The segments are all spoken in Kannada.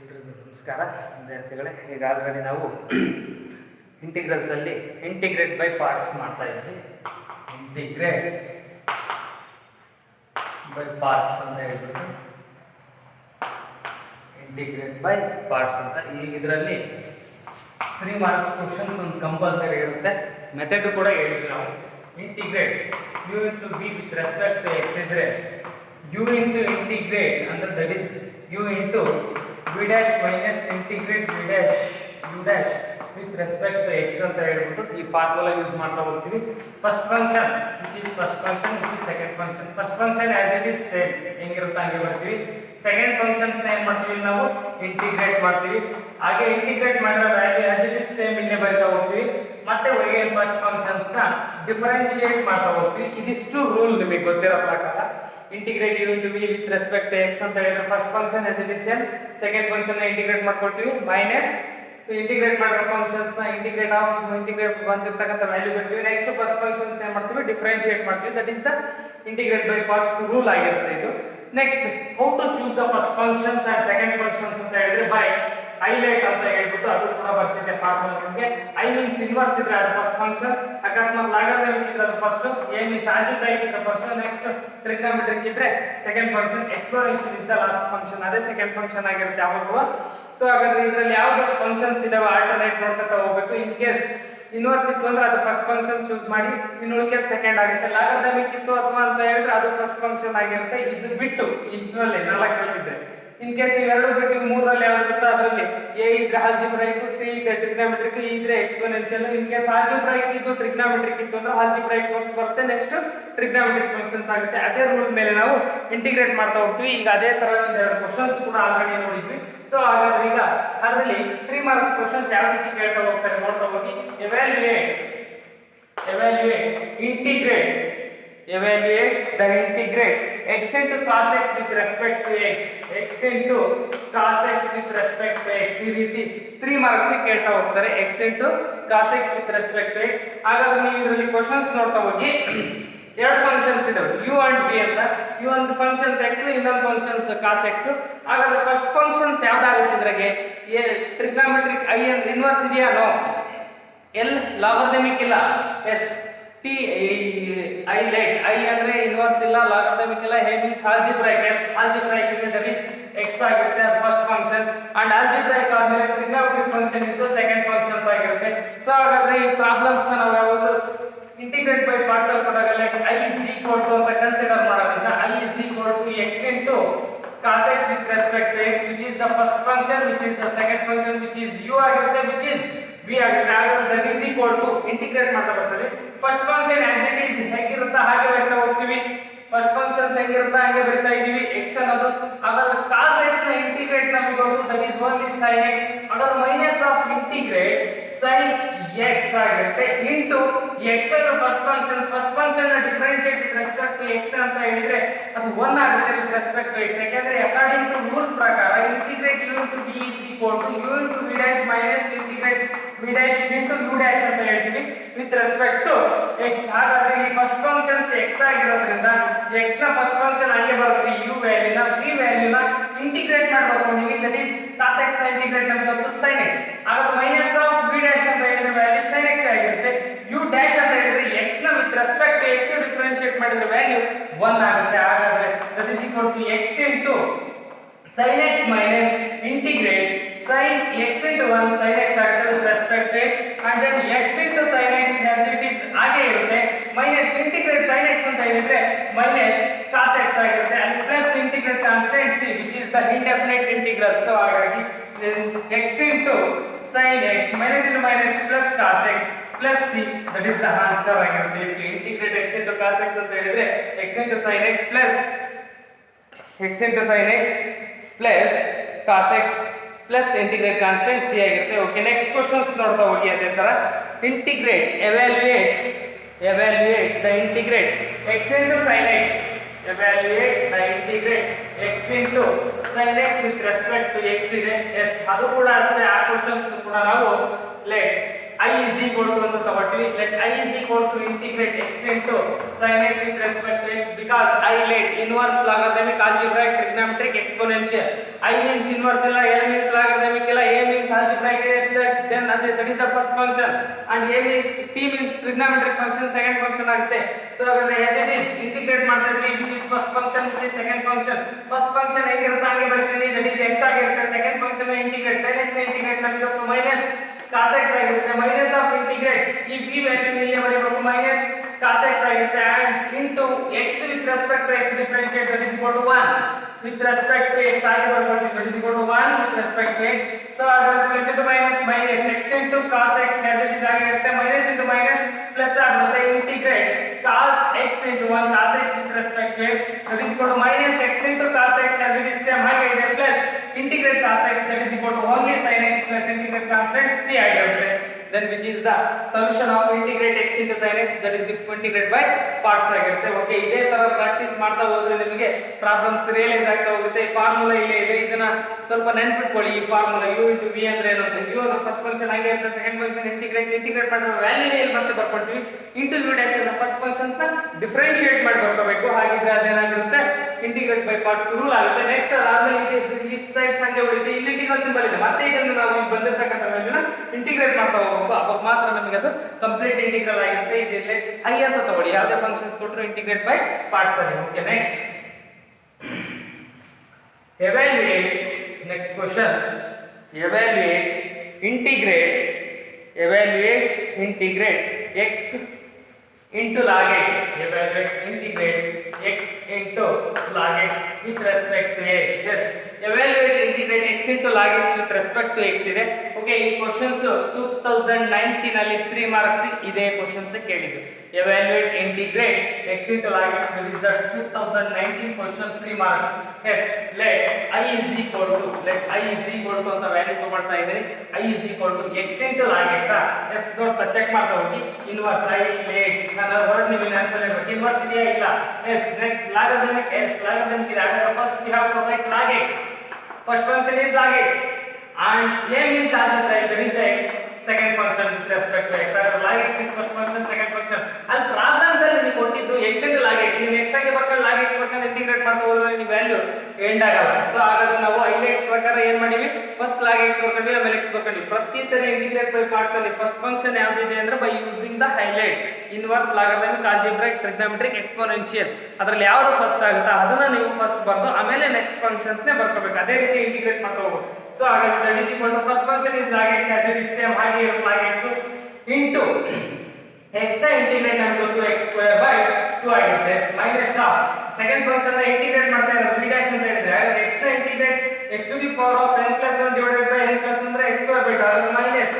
ಎಲ್ರಿಗೂ ನಮಸ್ಕಾರ ವಿದ್ಯಾರ್ಥಿಗಳೇ. ಈಗಾಗಲೇ ನಾವು ಇಂಟಿಗ್ರಲ್ಸಲ್ಲಿ ಇಂಟಿಗ್ರೇಟ್ ಬೈ ಪಾರ್ಟ್ಸ್ ಮಾಡ್ತಾ ಇದ್ವಿ. ಇಂಟಿಗ್ರೇಟ್ ಬೈ ಪಾರ್ಟ್ಸ್ ಅಂತ ಹೇಳ್ಬಿಟ್ಟು ಇಂಟಿಗ್ರೇಟ್ ಬೈ ಪಾರ್ಟ್ಸ್ ಅಂತ. ಈಗ ಇದರಲ್ಲಿ 3 ಮಾರ್ಕ್ಸ್ ಕ್ವಶನ್ಸ್ ಒಂದು ಕಂಪಲ್ಸರಿ ಇರುತ್ತೆ. ಮೆಥಡ್ ಕೂಡ ಹೇಳಿದ್ವಿ ನಾವು. Integrate u into v with respect to x ಇದ್ರೆ u ಇಂಟು ಇಂಟಿಗ್ರೇಟ್ ಅಂದ್ರೆ that is u into v dash minus integrate v dash u dash with respect to x ಅಂತ ಹೇಳ್ಬಿಟ್ಟು ಈ ಫಾರ್ಮುಲಾ ಯೂಸ್ ಮಾಡ್ತಾ ಹೋಗ್ತೀವಿ. First function which is first function, which is second function. First function as it is same ಹೆಂಗಿರುತ್ತೆ ಹಂಗೆ ಬರ್ತೀವಿ. ಸೆಕೆಂಡ್ ಫಂಕ್ಷನ್ಸ್ ನ ಏನ್ ಮಾಡ್ತೀವಿ ನಾವು ಇಂಟಿಗ್ರೇಟ್ ಮಾಡ್ತೀವಿ. ಹಾಗೆ ಇಂಟಿಗ್ರೇಟ್ ಮಾಡಿರೋ value as it is same ಇಲ್ಲೇ ಬರಿತಾ ಹೋಗ್ತೀವಿ. ಮತ್ತೆ ಅಗೇನ್ ಫಸ್ಟ್ ಫಂಕ್ಷನ್ಸ್ ನ ಡಿಫರೆನ್ಶಿಯೇಟ್ ಮಾಡ್ತಾ ಹೋಗ್ತೀವಿ. ಇದಿಷ್ಟು ರೂಲ್ ನಿಮಗೆ ಗೊತ್ತಿರೋ ಪ್ರಕಾರ. Integrate u into v with respect to x ಅಂತ ಹೇಳಿದ್ರೆ first function as it is same, second function ನ ಇಂಟಿಗ್ರೇಟ್ ಮಾಡ್ಕೊಳ್ತೀವಿ. ಮೈನಸ್ ಇಂಟಿಗ್ರೇಟ್ ಮಾಡಿರೋ ಫಂಕ್ಷನ್ಸ್ ನ ಇಂಟಿಗ್ರೇಟ್ ಬಂದಿರತಕ್ಕಂಥ ವ್ಯಾಲ್ಯೂ ಬರ್ತೀವಿ. ನೆಕ್ಸ್ಟ್ ಫಸ್ಟ್ ಫಂಕ್ಷನ್ಸ್ ಏನ್ ಮಾಡ್ತೀವಿ ಡಿಫರೆನ್ಶಿಯೇಟ್ ಮಾಡ್ತೀವಿ. That is the integrate by parts rule ಆಗಿರುತ್ತೆ ಇದು. Next how to choose the first functions and second functions ಅಂತ ಹೇಳಿದ್ರೆ ಬೈ ಹೈಲೈಟ್ ಅಂತ ಹೇಳ್ಬಿಟ್ಟು ಅದು ಕೂಡ ಬರ್ಸಿದೆ ಫಾರ್ಮುಲಾ. ನಿಮಗೆ ಐ ಮೀನ್ಸ್ ಇನ್ವರ್ಸ್ ಇದ್ರೆ ಅದು ಫಸ್ಟ್ ಫಂಕ್ಷನ್, ಅಕಸ್ಮಾತ್ ಲಾಗರಿಥಮಿಕ್ ಇದ್ರೆ ಅದು ಫಸ್ಟ್, ಎ ಮೀನ್ಸ್ ಆಲ್ಜಿಬ್ರಾಯಿಕ್ ಇದ್ರೆ ಫಸ್ಟ್, ನೆಕ್ಸ್ಟ್ ಟ್ರಿಗ್ನೋಮೆಟ್ರಿಕ್ ಇದ್ರೆ second function, exponential is the last function. ಅದೇ ಸೆಕೆಂಡ್ ಫಂಕ್ಷನ್ ಆಗಿರುತ್ತೆ ಯಾವಾಗಲೂ. ಸೊ ಹಾಗಾದ್ರೆ ಇದರಲ್ಲಿ ಯಾವ್ದು ಫಂಕ್ಷನ್ಸ್ ಇದಾವೆ ಆಲ್ಟರ್ನೇಟ್ ನೋಡ್ಕೊತಾ ಹೋಗ್ಬೇಕು. ಇನ್ ಕೇಸ್ ಇನ್ವರ್ಸ್ ಇತ್ತು ಅಂದ್ರೆ ಅದು ಫಸ್ಟ್ ಫಂಕ್ಷನ್ ಚೂಸ್ ಮಾಡಿ, ಇನ್ನು ಉಳಿಕೆ ಸೆಕೆಂಡ್ ಆಗುತ್ತೆ. ಲಾಗರಿಥಮಿಕ್ ಇತ್ತು ಅಥವಾ ಅಂತ ಹೇಳಿದ್ರೆ ಅದು ಫಸ್ಟ್ ಫಂಕ್ಷನ್ ಆಗಿರುತ್ತೆ. ಇದು ಬಿಟ್ಟು ಇಷ್ಟರಲ್ಲಿ 4 ಇದ್ರೆ ಇನ್ ಕೇಸ್ ಇವೆರಡು ಬಿಟ್ಟು 3ರಲ್ಲಿ ಯಾವ್ದು ಇರುತ್ತೋ ಅದರಲ್ಲಿ ಎ ಇದ್ರೆ ಆಲ್ಜಿಬ್ರಾಯಿಕ್, ಟಿ ಇದ್ರೆ ಟ್ರಿಗ್ನೋಮೆಟ್ರಿಕ್, ಇ ಇದ್ರೆ ಎಕ್ಸ್ಪೋನೆನ್ಷಿಯಲ್. ಇನ್ ಕೇಸ್ ಆಲ್ಜಿಬ್ರಾಯಿಕ್ ಇದ್ದು ಟ್ರಿಗ್ನೋಮೆಟ್ರಿಕ್ ಇತ್ತು ಅಂದ್ರೆ ಆಲ್ಜಿಬ್ರಾಯಿಕ್ ಫಸ್ಟ್ ಬರುತ್ತೆ, ನೆಕ್ಸ್ಟ್ ಟ್ರಿಗ್ನೋಮೆಟ್ರಿಕ್ ಫಂಕ್ಷನ್ಸ್ ಆಗುತ್ತೆ. ಅದೇ ರೂಲ್ ಮೇಲೆ ನಾವು ಇಂಟಿಗ್ರೇಟ್ ಮಾಡ್ತಾ ಹೋಗ್ತೀವಿ. ಈಗ ಅದೇ ತರ ಒಂದೆರಡು ಕ್ವಶನ್ಸ್ ಕೂಡ ಆಲ್ರೆಡಿ ನೋಡಿದ್ವಿ. ಸೊ ಹಾಗಾದ್ರೆ ಈಗ ಅದರಲ್ಲಿ 3 ಮಾರ್ಕ್ಸ್ ಕ್ವಶನ್ಸ್ ಯಾವ ರೀತಿ ಕೇಳ್ತಾ ಹೋಗ್ತಾರೆ ನೋಡ್ತಾ ಹೋಗಿ. evaluate the integrate x into cos x with respect to x into cos x with respect to x. ಈ ರೀತಿ 3 ಮಾರ್ಕ್ಸ್ ಕೇಳ್ತಾ ಹೋಗ್ತಾರೆ x into cos x with respect to x. ಹಾಗಾದ್ರೆ ನೀವು ಇದರಲ್ಲಿ ಕ್ವಶನ್ಸ್ ನೋಡ್ತಾ ಹೋಗಿ. ಎರಡು ಫಂಕ್ಷನ್ಸ್ ಇದಾವೆ u and v ಅಂತ. u ಒಂದು ಫಂಕ್ಷನ್ಸ್ x, ಇನ್ನೊಂದು ಫಂಕ್ಷನ್ಸ್ cos x. ಹಾಗಾದ್ರೆ ಫಸ್ಟ್ ಫಂಕ್ಷನ್ಸ್ ಯಾವ್ದಾಗುತ್ತೆ ಇದ್ರಾಗೆ ಟ್ರಿಗ್ನೋಮೆಟ್ರಿಕ್ i ಅಂದ್ರೆ ಇನ್ವರ್ಸ್ ಇದೆಯಾ? ನೋ. l ಲಾಗರಿಥಮಿಕ್ ಇಲ್ಲ. s t ಹೈಲೈಟ್ i ಅಂದ್ರೆ ಇನ್ವರ್ಸ್ ಇಲ್ಲ, ಲಾಗರಿಥಮಿಕ್ ಇಲ್ಲ. a means algebraic. s algebraic ಇದೆ, that is x ಆಗಿರುತ್ತೆ, ಅದು ಫಸ್ಟ್ ಫಂಕ್ಷನ್. ಅಂಡ್ algebraic ಆದ್ಮೇಲೆ trigonometric function is the second functions ಆಗಿರುತ್ತೆ. ಸೊ ಹಾಗಾದ್ರೆ ಈ ಪ್ರಾಬ್ಲಮ್ಸ್ ನ ನಾವು ಯಾವಾಗಲೂ ಇಂಟಿಗ್ರೇಟ್ ಬೈ ಪಾರ್ಟ್ಸ್ ಅಲ್ಲಿ ಕೊಟ್ಟಾಗ let i is equal to ಅಂತ ಕನ್ಸಿಡರ್ ಮಾಡೋದ್ರಿಂದ i is equal to x into cos x with respect to x, which is the first function, which is the second function, which is u ಆಗಿರುತ್ತೆ, which is v ಆಗಿರುತ್ತೆ. ಹಾಗಾದ್ರೆ that is equal to integrate ಮಾಡ್ತಾ ಬರ್ತದೆ. First function as it is ಹೇಗಿರುತ್ತಾ ಹಾಗೆ ಬರಿತಾ ಹೋಗ್ತೀವಿ. ಫಸ್ಟ್ ಫಂಕ್ಷನ್ಸ್ ಹೆಂಗಿರುತ್ತಾ ಹಾಗೆ ಬರಿತಾ ಇದೀವಿ x ಅನ್ನೋದು. ಹಾಗಾದ್ರೆ cos x ನ ಇಂಟಿಗ್ರೇಟ್ ನಮಗೆ ಗೊತ್ತು, that is only sin x. ಹಾಗಾದ್ರೆ minus of integrate sin x ಆಗಿರುತ್ತೆ ಇಂಟು x ಅನ್ನೋ ಫಸ್ಟ್ ಫಂಕ್ಷನ್ ನ differentiate with respect to x ಅಂತ ಹೇಳಿದ್ರೆ ಅದು 1 ಆಗುತ್ತೆ ವಿತ್ ರೆಸ್ಪೆಕ್ಟ್ ಟು x. ಯಾಕಂದ್ರೆ ಅಕಾರ್ಡಿಂಗ್ ಟು ರೂಲ್ ಪ್ರಕಾರ integrate u into v is equal to u into v dash minus integrate v dash into u dash ಅಂತ ಹೇಳ್ತೀವಿ ವಿತ್ ರೆಸ್ಪೆಕ್ಟ್ ಟು x. ಹಾಗಾದ್ರೆ ಈ ಫಸ್ಟ್ ಫಂಕ್ಷನ್ಸ್ x ಆಗಿರೋದ್ರಿಂದ x ನ ಫಸ್ಟ್ ಫಂಕ್ಷನ್ ಹಾಗೆ ಬರುತ್ತೆ, u ವ್ಯಾಲ್ಯೂನ v ವ್ಯಾಲ್ಯೂನ ಇಂಟಿಗ್ರೇಟ್ ಮಾಡಬೇಕು ನೀವು. ದಟ್ ಇಸ್ cos x ನ ಇಂಟಿಗ್ರೇಟ್ ನಮಗೆ ಗೊತ್ತು sin x. ಹಾಗಾದ್ರೆ ಮೈನಸ್ ಆಫ್ v dash ಅಂತ ಹೇಳಿದ್ರೆ ವ್ಯಾಲ್ಯೂ sin x ಆಗಿರುತ್ತೆ. u dash ಅಂತ ಹೇಳಿದ್ರೆ x ನ with respect to x differentiate ಮಾಡಿದ್ರೆ ವ್ಯಾಲ್ಯೂ 1 ಆಗುತ್ತೆ. ಹಾಗಾದ್ರೆ that is equal to x into sin x minus integrate sin x into 1 sin x ಆಗುತ್ತೆ with respect to x, and then x into sin x as it is ಹಾಗೆ ಇರುತ್ತೆ, minus integrate sin x ಅಂತ ಹೇಳಿದ್ರೆ minus cos x ಆಗಿರುತ್ತೆ, and plus integrate constant c which is the indefinite integral. So ಹಾಗಾಗಿ x into sin x minus into minus plus cos x plus c, that is the answer ಆಗಿರುತ್ತೆ. Integrate x into cos x ಅಂತ ಹೇಳಿದ್ರೆ x into sin x plus cos x plus integrate constant c ಆಗಿರುತ್ತೆ. ಓಕೆ, ನೆಕ್ಸ್ಟ್ ಕ್ವಶನ್ಸ್ ನೋಡ್ತಾ ಹೋಗಿ. ಅದೇ ತರ integrate evaluate the integrate x into sin x, evaluate the integrate x into sin x with respect to x ಇದೆ. ಎಸ್ ಅದು ಕೂಡ ಅಷ್ಟೇ. ಆ ಕ್ವಶನ್ಸ್ ಕೂಡ ನಾವು let I is equal to ಅಂತ ತಗೊಳ್ತೀವಿ. Let I is equal to integrate x into sin x with respect to x because I let inverse logarithmic algebraic trigonometric exponential. I means inverse ಇಲ್ಲ, L means logarithmic ಇಲ್ಲ, A means algebraic is then that is the first function and A means T means trigonometric function second function ಆಗುತ್ತೆ. So ಹಾಗಾದ್ರೆ as it is integrate ಮಾಡ್ತಾ ಇದ್ವಿ which is first function which is second function. First function ಹೇಗಿರುತ್ತೆ ಹಾಗೆ ಬರ್ತೀನಿ, that is x ಆಗಿರುತ್ತೆ. Second function integrate sin x ನ integrate ನಮಗೆ ಗೊತ್ತು minus cos x ಆಗಿರುತ್ತೆ. minus of integrate ಈ b ವ್ಯಾಲ್ಯೂ ಇಲ್ಲಿ ಬರೀಬೇಕು minus cos x ಆಗಿರುತ್ತೆ and into x with respect to x differentiate that is equal to 1 with respect to x ಆಗಿ ಬರ್ಕೊಳ್ತೀವಿ that is equal to 1 with respect to x. so ಅದರ plus into minus minus x into cos x as it is ಆಗಿರುತ್ತೆ minus into minus plus ಆಗುತ್ತೆ integrate cos x into 1 cos x with respect to x that is equal to minus x into cos x as it is same ಹಾಗೆ ಇದೆ plus integrate cos x that is equal to only sin x plus integrate constant c ಆಗಿರುತ್ತೆ. then which is the solution of integrate x into sin x that is the integrate by parts ಆಗಿರುತ್ತೆ. ಓಕೆ, ಇದೇ ತರ ಪ್ರಾಕ್ಟೀಸ್ ಮಾಡ್ತಾ ಹೋದ್ರೆ ನಿಮಗೆ ಪ್ರಾಬ್ಲಮ್ಸ್ ರಿಯಲೈಸ್ ಆಗ್ತಾ ಹೋಗುತ್ತೆ. ಫಾರ್ಮುಲಾ ಇಲ್ಲೇ ಇದೆ, ಇದನ್ನ ಸ್ವಲ್ಪ ನೆನಪಿಟ್ಕೊಳ್ಳಿ. ಈ ಫಾರ್ಮುಲಾ u into v ಅಂದ್ರೆ ಏನು ಅಂತ. u ಅಂದ್ರೆ ಫಸ್ಟ್ ಫಂಕ್ಷನ್ ಆಗಿ ಇರುತ್ತೆ, ಸೆಕೆಂಡ್ ಫಂಕ್ಷನ್ ಇಂಟಿಗ್ರೇಟ್ ಮಾಡಿರೋ ವ್ಯಾಲ್ಯೂ ಇಲ್ಲಿ ಮತ್ತೆ ಬರ್ಕೊಳ್ತೀವಿ. ಇಂಟು u ಡ್ಯಾಶ್ ಅಂದ್ರೆ ಫಸ್ಟ್ ಫಂಕ್ಷನ್ಸ್ ನ ಡಿಫರೆನ್ಶಿಯೇಟ್ ಮಾಡಿ ಬರ್ಕೋಬೇಕು. ಹಾಗಿದ್ರೆ ಅದೇನಾಗಿರುತ್ತೆ ಇಂಟಿಗ್ರೇಟ್ ಬೈ ಪಾರ್ಟ್ಸ್ ರೂಲ್ ಆಗುತ್ತೆ. ನೆಕ್ಸ್ಟ್ ಅದಾದ್ಮೇಲೆ ಇದೆ ಈ ಸೈಡ್ಸ್ ಹಂಗೆ ಉಳಿಯುತ್ತೆ, ಇಲ್ಲಿ ಇಂಟಿಗ್ರಲ್ ಸಿಂಬಲ್ ಇದೆ. ಮತ್ತೆ ಇದನ್ನು ನಾವು ಇಲ್ಲಿ ಬಂದಿರತಕ್ಕಂತ ವ್ಯಾಲ್ಯೂನ ಇಂಟಿಗ್ರೇಟ್ ಮಾಡ್ತಾ ಹೋಗಬೇಕು. ಅವಾಗ ಮಾತ್ರ ನಮಗೆ ಅದು ಕಂಪ್ಲೀಟ್ ಇಂಟಿಗ್ರಲ್ ಆಗಿರುತ್ತೆ. ಇದೆಲ್ಲ ಐ ಅಂತ ತಗೊಳ್ಳಿ, ಯಾವುದೇ ಫಂಕ್ಷನ್ಸ್ ಕೊಟ್ಟರು ಇಂಟಿಗ್ರೇಟ್ ಬೈ ಪಾರ್ಟ್ಸ್ ಅಲ್ಲಿ. Okay, next evaluate. next question, evaluate integrate x into log x. evaluate integrate x into log x with respect to x. yes, evaluate integrate x into log x with respect to x ಇದೆ. ಓಕೆ, ಈ ಕ್ವೆಶ್ಚನ್ಸ್ 2019 ಅಲ್ಲಿ 3 ಮಾರ್ಕ್ಸ್ ಇದೇ ಕ್ವೆಶ್ಚನ್ಸ್ ಕೇಳಿದ್ರು. evaluate integrate x into log x, that is the 2019 question, 3 marks. yes, let I is equal to ಅಂತ ವ್ಯಾಲ್ಯೂ ತಗೊಳ್ತಾ ಇದ್ರೆ I is equal to x into log x. yes, ನೋಡ್ತಾ ಚೆಕ್ ಮಾಡ್ತಾ ಹೋಗಿ. ಇನ್ವರ್ಸ್ I let ನನ್ನ ವರ್ಡ್ ನೀವು ನೆನಪಿರಬೇಕು, ಇನ್ವರ್ಸ್ ಇದೆಯಾ ಇಲ್ಲ. yes, next logarithmic ಇದೆ. ಹಾಗಾದ್ರೆ first we have to write log x. first function is log x and a means algebraic, that is the x second function with respect to x. log x is first function second function. ಅಲ್ಲಿ ಪ್ರಾಬ್ಲಮ್ಸ್ ಅಲ್ಲಿ ನೀವು ಕೊಟ್ಟಿದ್ದು x into log x, ನೀವು x ಆಗಿ ಬರ್ಕೊಂಡು log x ಬರ್ಕೊಂಡು ಇಂಟಿಗ್ರೇಟ್ ಮಾಡ್ತಾ ಹೋದ್ರೆ ನೀವು ವ್ಯಾಲ್ಯೂ ಎಂಡ್ ಆಗಲ್ಲ. ಸೊ ಹಾಗಾದ್ರೆ ನಾವು ಹೈಲೈಟ್ ಪ್ರಕಾರ ಏನು ಮಾಡಿವಿ, ಫಸ್ಟ್ log x ಬರ್ಕೊಂಡ್ವಿ, ಆಮೇಲೆ x ಬರ್ಕೊಂಡ್ವಿ. ಪ್ರತಿ ಸರಿ ಇಂಟಿಗ್ರೇಟ್ ಬೈ ಪಾರ್ಟ್ಸ್ ಅಲ್ಲಿ ಫಸ್ಟ್ ಫಂಕ್ಷನ್ ಯಾವ್ದಿದೆ ಅಂದ್ರೆ by using the highlight inverse logarithmic algebraic trigonometric exponential, ಅದರಲ್ಲಿ ಯಾವುದು ಫಸ್ಟ್ ಆಗುತ್ತಾ ಅದನ್ನ ನೀವು ಫಸ್ಟ್ ಬರ್ದು ಆಮೇಲೆ ನೆಕ್ಸ್ಟ್ ಫಂಕ್ಷನ್ಸ್ ನೇ ಬರ್ಕೋಬೇಕು. ಅದೇ ರೀತಿ ಇಂಟಿಗ್ರೇಟ್ ಮಾಡ್ತಾ ಹೋಗಬೇಕು. ಸೊ ಹಾಗಾದ್ರೆ that is equal to first function is log x as it is same ಹಾಗೆ ಇರುತ್ತೆ log x into x ನ ಇಂಟಿಗ್ರೇಟ್ ನಮಗೆ ಗೊತ್ತು x ಸ್ಕ್ವೇರ್ ಬೈ 2 ಆಗಿರುತ್ತೆ ಮೈನಸ್ ಸೆಕೆಂಡ್ ಫಂಕ್ಷನ್ ನ ಇಂಟಿಗ್ರೇಟ್ ಮಾಡ್ತಾ ಇರೋದು b ಡ್ಯಾಶ್ ಅಂತ ಹೇಳಿದ್ರೆ ಹಾಗಾದ್ರೆ x ನ integrate x to the power of n plus 1 divided by n plus 1 ಅಂದ್ರೆ x ಸ್ಕ್ವೇರ್ ಬೈ 2 ಹಾಗಾದ್ರೆ ಮೈನಸ್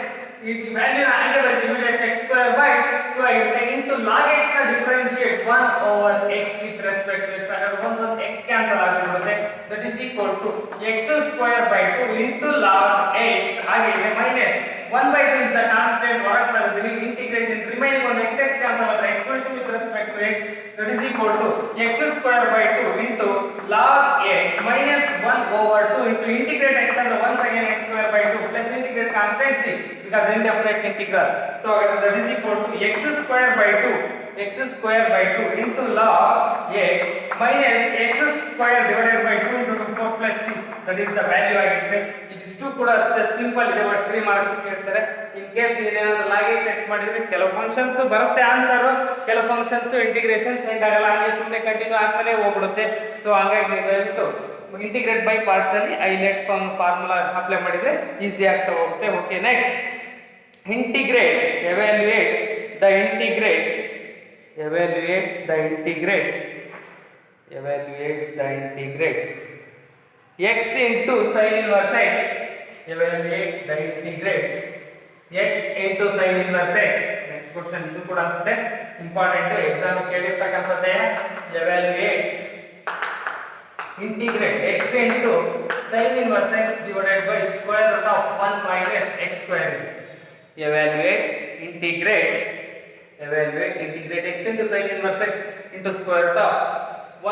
ಈ ವ್ಯಾಲ್ಯೂ ನ ಹಾಗೆ ಬರ್ತೀವಿ b dash x square by 2 ಆಗಿರುತ್ತೆ ಇಂಟು log x ನ differentiate 1 over x with respect to x. ಹಾಗಾದ್ರೆ ಒಂದು x ಕ್ಯಾನ್ಸಲ್ ಆಗಿರುತ್ತೆ, that is equal to x square by 2 into log x ಆಗಿದೆ minus 1 by 2 is the constant, ಹೊರಗೆ ತೆಗೆದ್ವಿ ಇಂಟಿಗ್ರೇಟ್ ಇನ್ ರಿಮೈನಿಂಗ್ ಒಂದು x ಕ್ಯಾನ್ಸಲ್ ಆಗುತ್ತೆ x12 with respect to x, that is equal to x square by 2 into log x minus 1 over 2 into integrate x and once again x square by 2 plus integrate constant c because indefinite integral. so that is equal to x square by 2 into log x minus x square divided by 2 into 4 plus c, that is the value ಆಗಿರುತ್ತೆ. ಇದಿಷ್ಟು ಕೂಡ ಅಷ್ಟೇ ಸಿಂಪಲ್ ಇದೆ, ಬಟ್ 3 ಮಾರ್ಕ್ಸ್ ಕೇಳ್ತಾರೆ. ಇನ್ ಕೇಸ್ ನೀವೇನಾದ್ರೂ log x x ಮಾಡಿದ್ರೆ ಕೆಲವು ಫಂಕ್ಷನ್ಸ್ ಬರುತ್ತೆ ಆನ್ಸರ್, ಕೆಲವು ಫಂಕ್ಷನ್ಸ್ ಇಂಟಿಗ್ರೇಷನ್ ಸೆಂಡ್ ಆಗಲ್ಲ, ಹಾಗೆ ಸುಮ್ಮನೆ ಕಂಟಿನ್ಯೂ ಆಗ್ತಾನೆ ಹೋಗ್ಬಿಡುತ್ತೆ. ಸೊ ಹಾಗಾಗಿ ನೀವು ದಯವಿಟ್ಟು ಇಂಟಿಗ್ರೇಟ್ ಬೈ ಪಾರ್ಟ್ಸ್ ಅಲ್ಲಿ ಹೈಲೈಟ್ ಫಾರ್ಮುಲಾ ಅಪ್ಲೈ ಮಾಡಿದ್ರೆ ಈಸಿ ಆಗ್ತಾ ಹೋಗುತ್ತೆ. Okay, next integrate evaluate the integrate x into sin inverse x. evaluate the integrate x into sin inverse x. next question ಇದು ಕೂಡ ಅಷ್ಟೇ ಇಂಪಾರ್ಟೆಂಟ್, ಎಕ್ಸಾಮ್ ಕೇಳಿರ್ತಕ್ಕಂಥದ್ದೇ. evaluate integrate x into sin inverse x divided by square root of 1 minus x square. evaluate integrate x into sin inverse x into square root of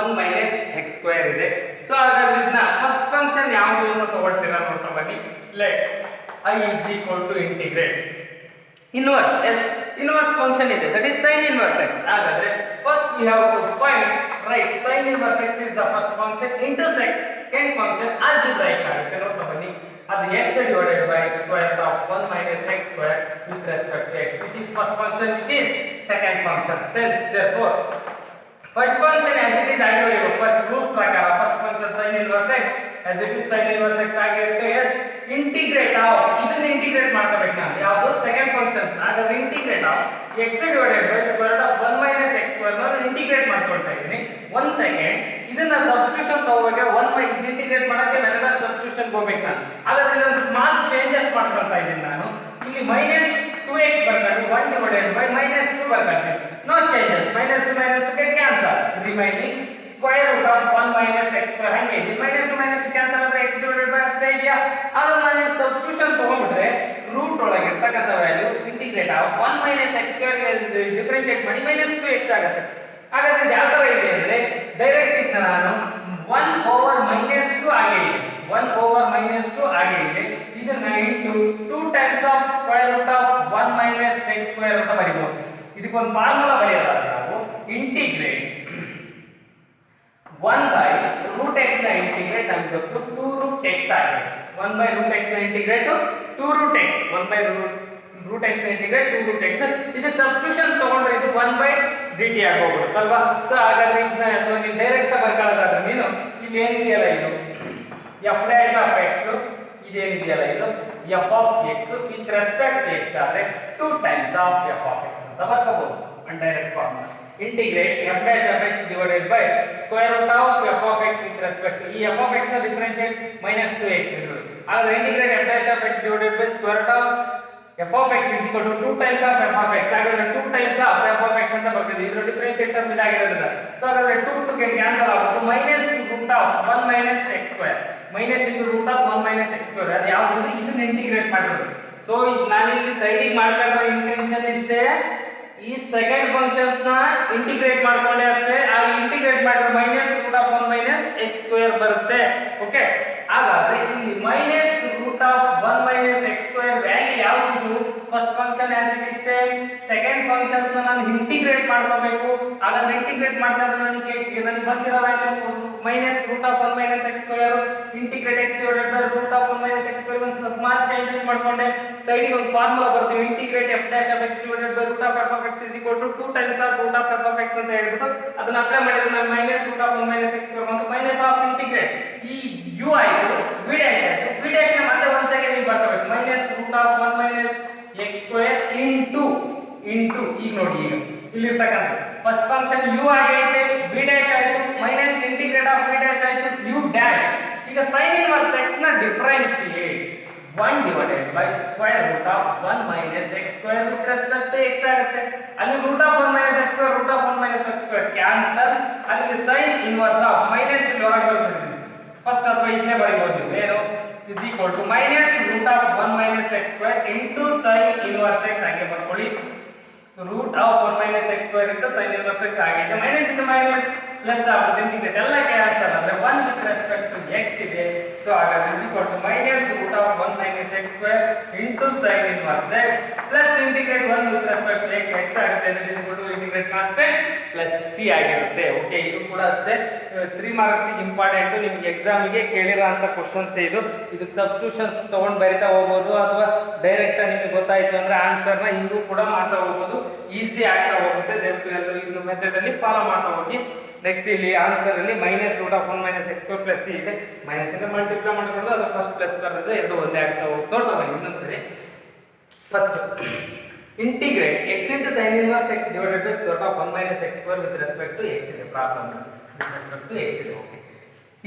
1 minus x square ಇದೆ. ಸೊ ಹಾಗಾದ್ರೆ ಇದನ್ನ ಫಸ್ಟ್ ಫಂಕ್ಷನ್ ಯಾವುದು ಅಂತ ತಗೊಳ್ತೀರಾ ನೋಡ್ತಾ ಬನ್ನಿ. let I is equal to integrate inverse s inverse function ಇದೆ, that is sin inverse x. ಹಾಗಾದ್ರೆ first we have to find right sin inverse x is the first function, into second function algebraic ಆಗುತ್ತೆ. ನೋಡ್ತಾ ಬನ್ನಿ, ಅದು x divided by square root of 1 minus x square with respect to x, which is first function, which is second function. Since therefore first function as it is ಆಗಿರೋ first root ಪ್ರಕಾರ first function sin inverse x as it is sin inverse x ಆಗಿರುತ್ತೆ. yes integrate of ಇದನ್ನ ಇಂಟಿಗ್ರೇಟ್ ಮಾಡ್ಕೋಬೇಕು ನಾನು, ಯಾವುದು ಸೆಕೆಂಡ್ ಫಂಕ್ಷನ್ಸ್. ಹಾಗಾದ್ರೆ integrate of x divided by square root of 1 minus x square ನಾನು ಇಂಟಿಗ್ರೇಟ್ ಮಾಡ್ಕೊಳ್ತಾ ಇದ್ದೀನಿ. 1 ಸೆಕೆಂಡ್ ಇದನ್ನ ಸಬ್ಸ್ಟಿಟ್ಯೂಷನ್ ತಗೋಬೇಕು. 1 ಇದು ಇಂಟಿಗ್ರೇಟ್ ಮಾಡಕ್ಕೆ ಮೆಥಡ್ ಆಫ್ ಸಬ್ಸ್ಟಿಟ್ಯೂಷನ್ ಹೋಗ್ಬೇಕು ನಾನು. ಹಾಗಾದ್ರೆ ಇದನ್ನ ಸ್ಮಾಲ್ ಚೇಂಜಸ್ ಮಾಡ್ಕೊಳ್ತಾ ಇದ್ದೀನಿ ನಾನು. ಇಲ್ಲಿ minus 2x ಬರ್ಕೊಂಡು 1 divided by minus 2 ಬರ್ಕೊಂಡು no changes, minus 2 get cancel, remaining square root of 1 minus x square ಹಂಗೆ ಇದೆ. minus 2 cancel ಆದ್ರೆ x divided by ಅಷ್ಟೇ ಇದೆಯಾ. ಆದ್ರೆ ನಾನು ಸಬ್ಸ್ಟಿಟ್ಯೂಷನ್ ತಗೊಂಡ್ರೆ ರೂಟ್ ಒಳಗೆ ಇರ್ತಕ್ಕಂಥ value integrate of 1 minus x square differentiate ಮಾಡಿ minus 2x ಆಗುತ್ತೆ. ಹಾಗಾದ್ರೆ ಇದು ಯಾವ ತರ ಇದೆ ಅಂದ್ರೆ ಡೈರೆಕ್ಟ್ ಇಂದ ನಾನು 1 over minus 2 ಆಗಿ ಇದೆ, 1 over minus 2 ಆಗಿ ಇದೆ. ಇದನ್ನ into 2 times of square root of 1 minus x square ಅಂತ ಬರೀಬಹುದು. ಇದಕ್ಕೊಂದು ಫಾರ್ಮುಲಾ ಬರೆಯೋದಾದ್ರೆ ನಾವು ಇಂಟಿಗ್ರೇಟ್ 1 by root x ನ ಇಂಟಿಗ್ರೇಟ್ ನಮಗೆ ಗೊತ್ತು 2 root x ಆಗಿದೆ. 1 by root x ನ integrate 2 root x, 1 by root x ನ ಇಂಟಿಗ್ರೇಟ್ 2 root x. ಇದು ಸಬ್ಸ್ಟಿಟ್ಯೂಷನ್ ತಗೊಂಡ್ರೆ ಇದು 1 by dt ಆಗೋಗುತ್ತೆ ಅಲ್ವಾ. ಸೊ ಹಾಗಾದ್ರೆ ಇದನ್ನ ಅಥವಾ ನೀವು ಡೈರೆಕ್ಟ್ ಆಗಿ ಬರ್ಕೊಳ್ಳೋದಾದ್ರೆ ನೀನು ಇಲ್ಲಿ ಏನಿದೆಯಲ್ಲ ಇದು f dash of x, ಇದೇನಿದೆಯಲ್ಲ ಇದು f of x with respect to x ಆದ್ರೆ 2 times of f of x ಅಂತ ಬರ್ಕೋಬಹುದು. Direct formula integrate f dash of x divided by square root of f of x with respect to ಈ f of x ನ ಡಿಫರೆನ್ಷಿಯೇಟ್ minus 2x ಇರುತ್ತೆ. ಹಾಗಾದ್ರೆ integrate f dash of x divided by square root of f of x is equal to 2 times of f of x. ಹಾಗಾದ್ರೆ 2 times of f of x ಅಂತ ಬರ್ತಿದೆ. ಇದರ ಡಿಫರೆನ್ಷಿಯೇಟ್ ಟರ್ಮ್ ಇದಾಗಿರೋದ್ರಿಂದ ಸೊ ಹಾಗಾದ್ರೆ 2 ಗೆ ಕ್ಯಾನ್ಸಲ್ ಆಗುತ್ತೆ. minus root of 1 minus x square, minus into root of 1 minus x square. ಅದು ಯಾವುದು ಇದನ್ನ ಇಂಟಿಗ್ರೇಟ್ ಮಾಡೋದು. ಸೊ ನಾನು ಇಲ್ಲಿ ಸೈಡಿಗೆ ಮಾಡ್ಕೊಳ್ಳೋ ಇಂಟೆನ್ಷನ್ ಇಷ್ಟೇ, ಈ ಸೆಕೆಂಡ್ ಫಂಕ್ಷನ್ಸ್ ನ ಇಂಟಿಗ್ರೇಟ್ ಮಾಡ್ಕೊಂಡೆ ಅಷ್ಟೇ. ಆ ಇಂಟಿಗ್ರೇಟ್ ಮಾಡಿದ್ರೆ minus root of 1 minus x square ಬರುತ್ತೆ. ಓಕೆ, ಹಾಗಾದ್ರೆ ಇಲ್ಲಿ minus root of 1 minus x square value ಯಾವುದು? First function as it is same, second functions ನ ನಾನು ಇಂಟಿಗ್ರೇಟ್ ಮಾಡ್ಕೋಬೇಕು. ಹಾಗಾದ್ರೆ ಇಂಟಿಗ್ರೇಟ್ ಮಾಡಿದ್ರೆ ನನಗೆ ಬಂದಿರೋ value minus root of 1 minus x square integrate x divided by root of 1 minus x square. ಒಂದು ಸ್ಮಾಲ್ ಚೇಂಜಸ್ ಮಾಡ್ಕೊಂಡೆ ಸೈಡಿಗೆ ಒಂದು ಫಾರ್ಮುಲಾ ಬರ್ತೀವಿ, integrate f dash of x divided by root of f of x is equal to 2 times of root of f of x ಅಂತ ಹೇಳ್ಬಿಟ್ಟು ಅದನ್ನ ಅಪ್ಲೈ ಮಾಡಿದ್ರೆ ನಾನು minus root of 1 minus x square ಮತ್ತು minus of ಇಂಟಿಗ್ರೇಟ್ ಈ u ಆಯ್ತು, v dash ಆಯ್ತು, v dash ನ ಮತ್ತೆ ಒಂದು ಸೆಕೆಂಡ್ ಇಲ್ಲಿ ಬರ್ಕೋಬೇಕು minus root of 1 minus x square into ಈಗ ನೋಡಿ ಈಗ ಇಲ್ಲಿ ಇರ್ತಕ್ಕಂಥ ಫಸ್ಟ್ ಫಂಕ್ಷನ್ u ಆಗೈತೆ, v dash ಆಯ್ತು, minus integrate of v dash ಆಯ್ತು, u dash. ಈಗ sin inverse x ನ differentiate 1 divided by square root of 1 minus x square with respect to x ಆಗುತ್ತೆ. ಅಲ್ಲಿ root of 1 minus x square, root of 1 minus x square cancel. ಅಲ್ಲಿಗೆ sin inverse of ಮೈನಸ್ ಇಲ್ಲಿ ಹೊರಗೆ ಬರ್ಬಿಡ್ತೀವಿ ಫಸ್ಟ್, ಅಥವಾ ಇದನ್ನೇ ಬರೀಬಹುದು ಏನು is equal to minus root of 1 minus x square into sin inverse x ಹಾಗೆ ಬರ್ಕೊಳ್ಳಿ. root of 1 minus x square into sin inverse x ಆಗಿದೆ. ಮೈನಸ್ into ಮೈನಸ್ ಪ್ಲಸ್ ಆಗುತ್ತೆ, ಇಂಟಿಗ್ರೇಟ್ ಎಲ್ಲ ಕ್ಯಾನ್ಸಲ್ ಅಂದ್ರೆ 1 with respect to x ಇದೆ. ಸೊ ಹಾಗಾದ್ರೆ is equal to minus root of 1 minus x square into sin inverse x plus integrate 1 with respect to x, x ಆಗುತ್ತೆ, that is equal to integrate constant plus c ಆಗಿರುತ್ತೆ. ಓಕೆ, ಇದು ಕೂಡ ಅಷ್ಟೇ 3 ಮಾರ್ಕ್ಸ್ ಇಂಪಾರ್ಟೆಂಟ್, ನಿಮಗೆ ಎಕ್ಸಾಮ್ ಗೆ ಕೇಳಿರೋ ಅಂತ ಕ್ವೆಶ್ಚನ್ಸ್ ಇದು. ಇದಕ್ಕೆ ಸಬ್ಸ್ಟಿಟ್ಯೂಷನ್ಸ್ ತಗೊಂಡು ಬರಿತಾ ಹೋಗಬಹುದು ಅಥವಾ ಡೈರೆಕ್ಟ್ ನಿಮಗೆ ಗೊತ್ತಾಯ್ತು ಅಂದ್ರೆ ಆನ್ಸರ್ ನ ಹಿಂಗೂ ಕೂಡ ಮಾಡ್ತಾ ಹೋಗಬಹುದು, ಈಸಿ ಆಗ್ತಾ ಹೋಗುತ್ತೆ. ದಯವಿಟ್ಟು ಎಲ್ಲರೂ ಇದು ಮೆಥಡ್ ಅಲ್ಲಿ ಫಾಲೋ ಮಾಡ್ತಾ ಹೋಗಿ. ನೆಕ್ಸ್ಟ್ ಇಲ್ಲಿ ಆನ್ಸರ್ ಅಲ್ಲಿ minus root of 1 minus x square plus c ಇದೆ, ಮೈನಸ್ ಇಂದ ಮಲ್ಟಿಪ್ಲೈ ಮಾಡ್ಕೊಂಡು ಅದು ಫಸ್ಟ್ ಪ್ಲಸ್ ಬರ್ತದೆ, ಎರಡು ಒಂದೇ ಆಗ್ತಾ ಹೋಗುತ್ತೆ. ನೋಡ್ತಾ ಬನ್ನಿ ಇನ್ನೊಂದ್ಸರಿ. First integrate x into sin inverse x divided by square root of 1 minus x square with respect to x ಇದೆ problem, with respect to x ಇದೆ. ಓಕೆ,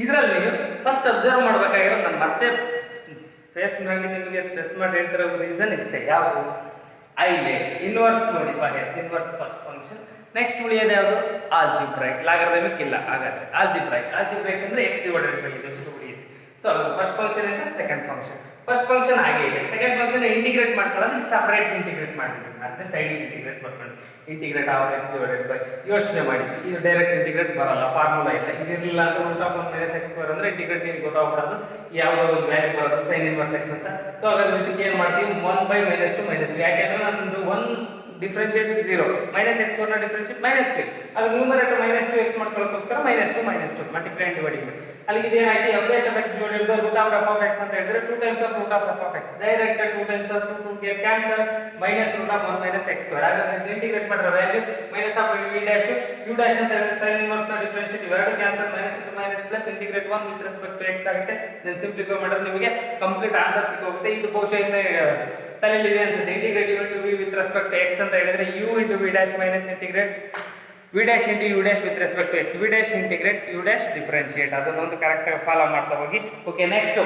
ಇದರಲ್ಲಿ ಫಸ್ಟ್ ಅಬ್ಸರ್ವ್ ಮಾಡಬೇಕಾಗಿರೋದು, ನಾನು ಮತ್ತೆ ಫೇಸ್ ಮಾಡಿ ನಿಮಗೆ ಸ್ಟ್ರೆಸ್ ಮಾಡಿ ಹೇಳ್ತಿರೋ ರೀಸನ್ ಇಷ್ಟೇ. ಯಾವುದು ಐಲೆ ಇನ್ವರ್ಸ್ ನೋಡಿ, s inverse first function. Next ಉಳಿಯೋದು ಯಾವುದು? ಆಲ್ಜಿಬ್ರೈಕ್. ಲಾಗರಿಥಮಿಕ್ ಇಲ್ಲ. ಹಾಗಾದ್ರೆ ಆಲ್ಜಿಬ್ರೈಕ್ ಅಂದ್ರೆ x divided by ಇದು ಎಷ್ಟು ಉಳಿಯುತ್ತೆ. ಸೊ ಫಸ್ಟ್ ಫಂಕ್ಷನ್ ಇಂದ ಸೆಕೆಂಡ್ ಫಂಕ್ಷನ್. ಫಸ್ಟ್ ಫಂಕ್ಷನ್ ಹಾಗೆ ಇದೆ, ಸೆಕೆಂಡ್ ಫಂಕ್ಷನ್ ಇಂಟಿಗ್ರೇಟ್ ಮಾಡ್ಕೊಳ್ಳೋದು ಸಪರೇಟ್ ಇಂಟಿಗ್ರೇಟ್ ಮಾಡಿದ್ವಿ, ಮತ್ತೆ ಸೈಡ್ ಇಂಟಿಗ್ರೇಟ್ ಮಾಡ್ಕೊಂಡು integrate of x divided by ಯೋಚನೆ ಮಾಡಿದ್ವಿ. ಇದು ಡೈರೆಕ್ಟ್ ಇಂಟಿಗ್ರೇಟ್ ಬರಲ್ಲ, ಫಾರ್ಮುಲಾ ಇಲ್ಲ. ಇದಿರಲಿಲ್ಲ ಅಂದ್ರೆ root of 1 minus x square ಅಂದ್ರೆ ಇಂಟಿಗ್ರೇಟ್ ನಿಮಗೆ ಗೊತ್ತಾಗ್ಬಿಡೋದು ಯಾವುದೋ ಒಂದು ವ್ಯಾಲ್ಯೂ ಬರೋದು ಸೈನ್ ಇನ್ವರ್ಸ್ ಎಕ್ಸ್ ಅಂತ. ಸೊ ಹಾಗಾದ್ರೆ ಇದಕ್ಕೆ ಏನು ಮಾಡ್ತೀವಿ, 1 ಬೈ ಮೈನಸ್ 2 ಮೈನಸ್ 2. ಯಾಕೆಂದ್ರೆ ನಂದು 1 ಡಿಫರೆನ್ಷಿಯೇಟ್ 0 ಮೈನಸ್ ಎಕ್ಸ್ ಸ್ಕ್ವೇರ್ ನ ಡಿಫರೆನ್ಷಿಯೇಟ್ ಮೈನಸ್ 2, ಅದು ನ್ಯೂಮರೇಟರ್ ಮೈನಸ್ 2 ಎಕ್ಸ್ ಮಾಡ್ಕೊಳ್ಳೋಕ್ಕೋಸ್ಕರ ಮೈನಸ್ 2 ಮಲ್ಟಿಪ್ಲೈ ಅಂಡ್ ಡಿವೈಡಿಂಗ್ ಮಾಡಿ ಅಲ್ಲಿ ಇದೇನಾಯ್ತು, f dash of x divided by root of f of x ಅಂತ ಹೇಳಿದ್ರೆ 2 times of root of f of x, direct 2 times of 2 get cancel minus root of 1 minus x square. ಹಾಗಾದ್ರೆ ಇಂಟಿಗ್ರೇಟ್ ಮಾಡಿರೋ value minus of v dash you dash ಅಂತ ಹೇಳಿದ್ರೆ ಸೈನ್ ಇನ್ವರ್ಸ್ ನ ಡಿಫರೆನ್ಷಿಯೇಟ್ ಇವೆರಡು cancel, minus into minus plus integrate 1 with respect to x ಆಗುತ್ತೆ. ದೆನ್ ಸಿಂಪ್ಲಿಫೈ ಮಾಡಿದ್ರೆ ನಿಮಗೆ ಕಂಪ್ಲೀಟ್ ಆನ್ಸರ್ ಸಿಗೋಗುತ್ತೆ. ಇದು ಬಹುಶಃ ಇನ್ನು ತಲೆಯಲ್ಲಿ ಇದೆ ಅನ್ಸುತ್ತೆ. Integrate u into v with respect to x ಅಂತ ಹೇಳಿದ್ರೆ u into v dash minus integrate v dash into u dash with respect to x, v dash integrate u dash differentiate. ಅದನ್ನೊಂದು ಕರೆಕ್ಟ್ ಆಗಿ ಫಾಲೋ ಮಾಡ್ತಾ ಹೋಗಿ. Okay, next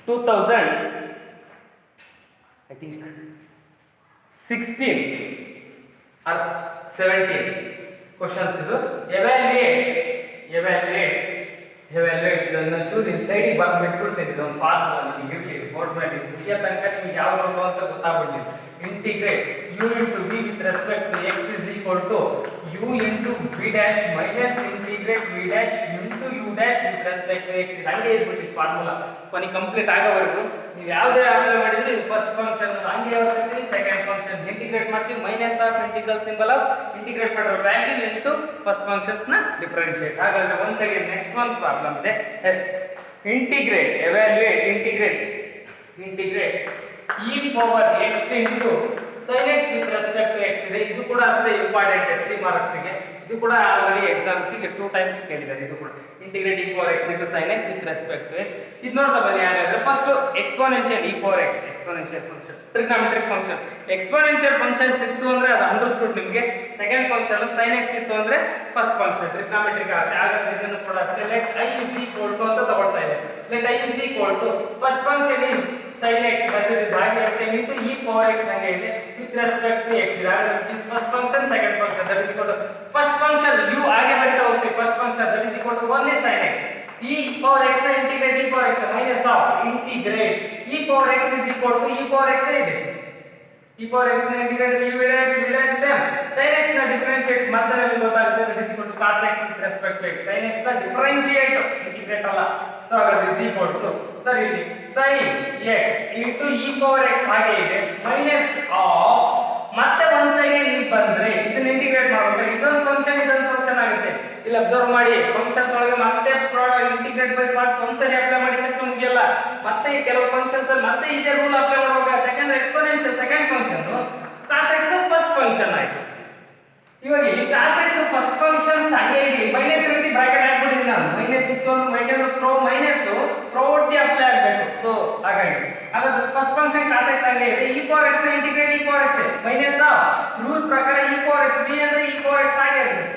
2000 I think 16 or 17 questions ಇದು. ಎವ್ಯಾಲ್ಯೂಯೇಟ್ ಇದನ್ನು ಚೂರು ಇಲ್ಲಿ ಸೈಡಿಗೆ ಬಂದ್ಬಿಟ್ಬಿಡ್ತೀನಿ. ಇದೊಂದು ಫಾರ್ಮುಲಾ ನಿಮಗೆ ಇರಲಿ ಬೋರ್ಡ್ ಮೇಲೆ ಮುಗಿಯೋ ತನಕ ನಿಮಗೆ ಯಾವ ನೋಡು ಅಂತ ಗೊತ್ತಾಗ್ಬಿಡ್ಲಿ. Integrate u into v with respect to x is equal to u into v dash minus integrate v dash into u dash with respect to x. ಹಂಗೆ ಇರ್ಬಿಡ್ಲಿ ಫಾರ್ಮುಲಾ ಕೊನೆಗೆ ಕಂಪ್ಲೀಟ್ ಆಗೋವರೆಗೂ. ನೀವು ಯಾವುದೇ ಅಪ್ಲೈ ಮಾಡಿದ್ರೆ ಇದು ಫಸ್ಟ್ ಫಂಕ್ಷನ್ ಹಂಗೆ ಯಾವ್ದು ಸೆಕೆಂಡ್ ಫಂಕ್ಷನ್ ಇಂಟಿಗ್ರೇಟ್ ಮಾಡ್ತೀವಿ, minus of integral symbol of integrate ಮಾಡಿರೋ ವ್ಯಾಲ್ಯೂ ಇಂಟು ಫಸ್ಟ್ ಫಂಕ್ಷನ್ಸ್ ನ ಡಿಫರೆನ್ಷಿಯೇಟ್. ಹಾಗಾದ್ರೆ ಒನ್ಸ್ ಅಗೇನ್ ನೆಕ್ಸ್ಟ್ ಒಂದು ಪ್ರಾಬ್ಲಮ್ ಇದೆ. Yes, integrate evaluate integrate e power x into sin x with respect to x ಇದೆ. ಇದು ಕೂಡ ಅಷ್ಟೇ ಇಂಪಾರ್ಟೆಂಟ್ 3 ಮಾರ್ಕ್ಸ್ ಗೆ. ಇದು ಕೂಡ ಆಲ್ರೆಡಿ ಎಕ್ಸಾಮ್ಸ್ ಗೆ 2 ಟೈಮ್ಸ್ ಕೇಳಿದ್ದಾರೆ. ಇದು ಕೂಡ integrate e power x into sin x with respect to x. ಇದು ನೋಡ್ತಾ ಬನ್ನಿ. ಹಾಗಾದ್ರೆ first exponential e power x exponential function, trigonometric function. Exponential functions ಇತ್ತು ಅಂದ್ರೆ ಅದು ಅಂಡರ್ಸ್ಟುಡ್ ನಿಮಗೆ. ಸೆಕೆಂಡ್ ಫಂಕ್ಷನ್ sin x ಇತ್ತು ಅಂದ್ರೆ ಫಸ್ಟ್ ಫಂಕ್ಷನ್ ಟ್ರಿಗ್ನಾಮೆಟ್ರಿಕ್ ಆಗುತ್ತೆ. ಹಾಗಾದ್ರೆ ಇದನ್ನು ಕೂಡ ಅಷ್ಟೇ let i is equal to ಅಂತ ತಗೊಳ್ತಾ ಇದೆ. Let i is equal to first function is sin x as it is ಹಾಗೆ ಇರುತ್ತೆ into e power x ಹಾಗೆ ಇದೆ with respect to x ಇದೆ. ಹಾಗಾದ್ರೆ which is first function second function that is equal to first function u ಹಾಗೆ ಬರಿತಾ ಹೋಗ್ತೀವಿ. first function that is equal to 1 is sin x e power x ನ integrate e power x minus of integrate e power x is equal to e power x ಇದೆ. e power x ನ integrate v dash same sin x ನ ಡಿಫರೆನ್ಷಿಯೇಟ್ ಮತ್ತೆ ನಮಗೆ ಗೊತ್ತಾಗುತ್ತೆ that is equal to cos x with respect to x. sin x ನ ಡಿಫರೆನ್ಷಿಯೇಟ್ ಇಂಟಿಗ್ರೇಟ್ ಅಲ್ಲ. ಸೊ ಹಾಗಾದ್ರೆ is equal to ಸರ್ ಇಲ್ಲಿ sin x into e power x ಹಾಗೆ ಇದೆ ಮೈನಸ್ ಆಫ್ ಮತ್ತೆ ಒಂದು ಸೈಡ್ ಇಲ್ಲಿ ಬಂದ್ರೆ ಇದನ್ನ ಇಂಟಿಗ್ರೇಟ್ ಮಾಡಬೇಕು. ಇದೊಂದು ಫಂಕ್ಷನ್ ಆಗುತ್ತೆ. ಇಲ್ಲಿ ಅಬ್ಸರ್ವ್ ಮಾಡಿ ಫಂಕ್ಷನ್ಸ್ ಒಳಗೆ ಮತ್ತೆ ಇಂಟಿಗ್ರೇಟ್ ಬೈ ಪಾರ್ಟ್ಸ್ ಒಂದ್ಸರಿ ಅಪ್ಲೈ ಮಾಡಿದ ತಕ್ಷಣ ಮುಗಿಯಲ್ಲ. ಮತ್ತೆ ಕೆಲವು ಫಂಕ್ಷನ್ಸ್ ಅಲ್ಲಿ ಮತ್ತೆ ಇದೇ ರೂಲ್ ಅಪ್ಲೈ ಮಾಡಬೇಕಾಗುತ್ತೆ. ಯಾಕಂದ್ರೆ exponential second function cos x first function ಆಯ್ತು. ಇವಾಗ ಈ cos x ಫಸ್ಟ್ ಫಂಕ್ಷನ್ಸ್ ಹಾಗೆ ಇದೆ. ಮೈನಸ್ ರೀತಿ ಬ್ರಾಕೆಟ್ ಹಾಕ್ಬಿಟ್ಟಿದ್ದೀನಿ ನಾನು. ಮೈನಸ್ ಇತ್ತು ಅಂದ್ರೆ ಯಾಕಂದ್ರೆ ಮೈನಸ್ ಪ್ರೊವರ್ಟಿ ಅಪ್ಲೈ ಆಗಬೇಕು. ಸೊ ಹಾಗಾಗಿ ಹಾಗಾದ್ರೆ ಫಸ್ಟ್ ಫಂಕ್ಷನ್ cos x ಹಾಗೆ ಇದೆ. e power x ನ integrate e power x minus of rule ಪ್ರಕಾರ e power x v ಅಂದ್ರೆ e power x ಹಾಗೆ ಇರುತ್ತೆ.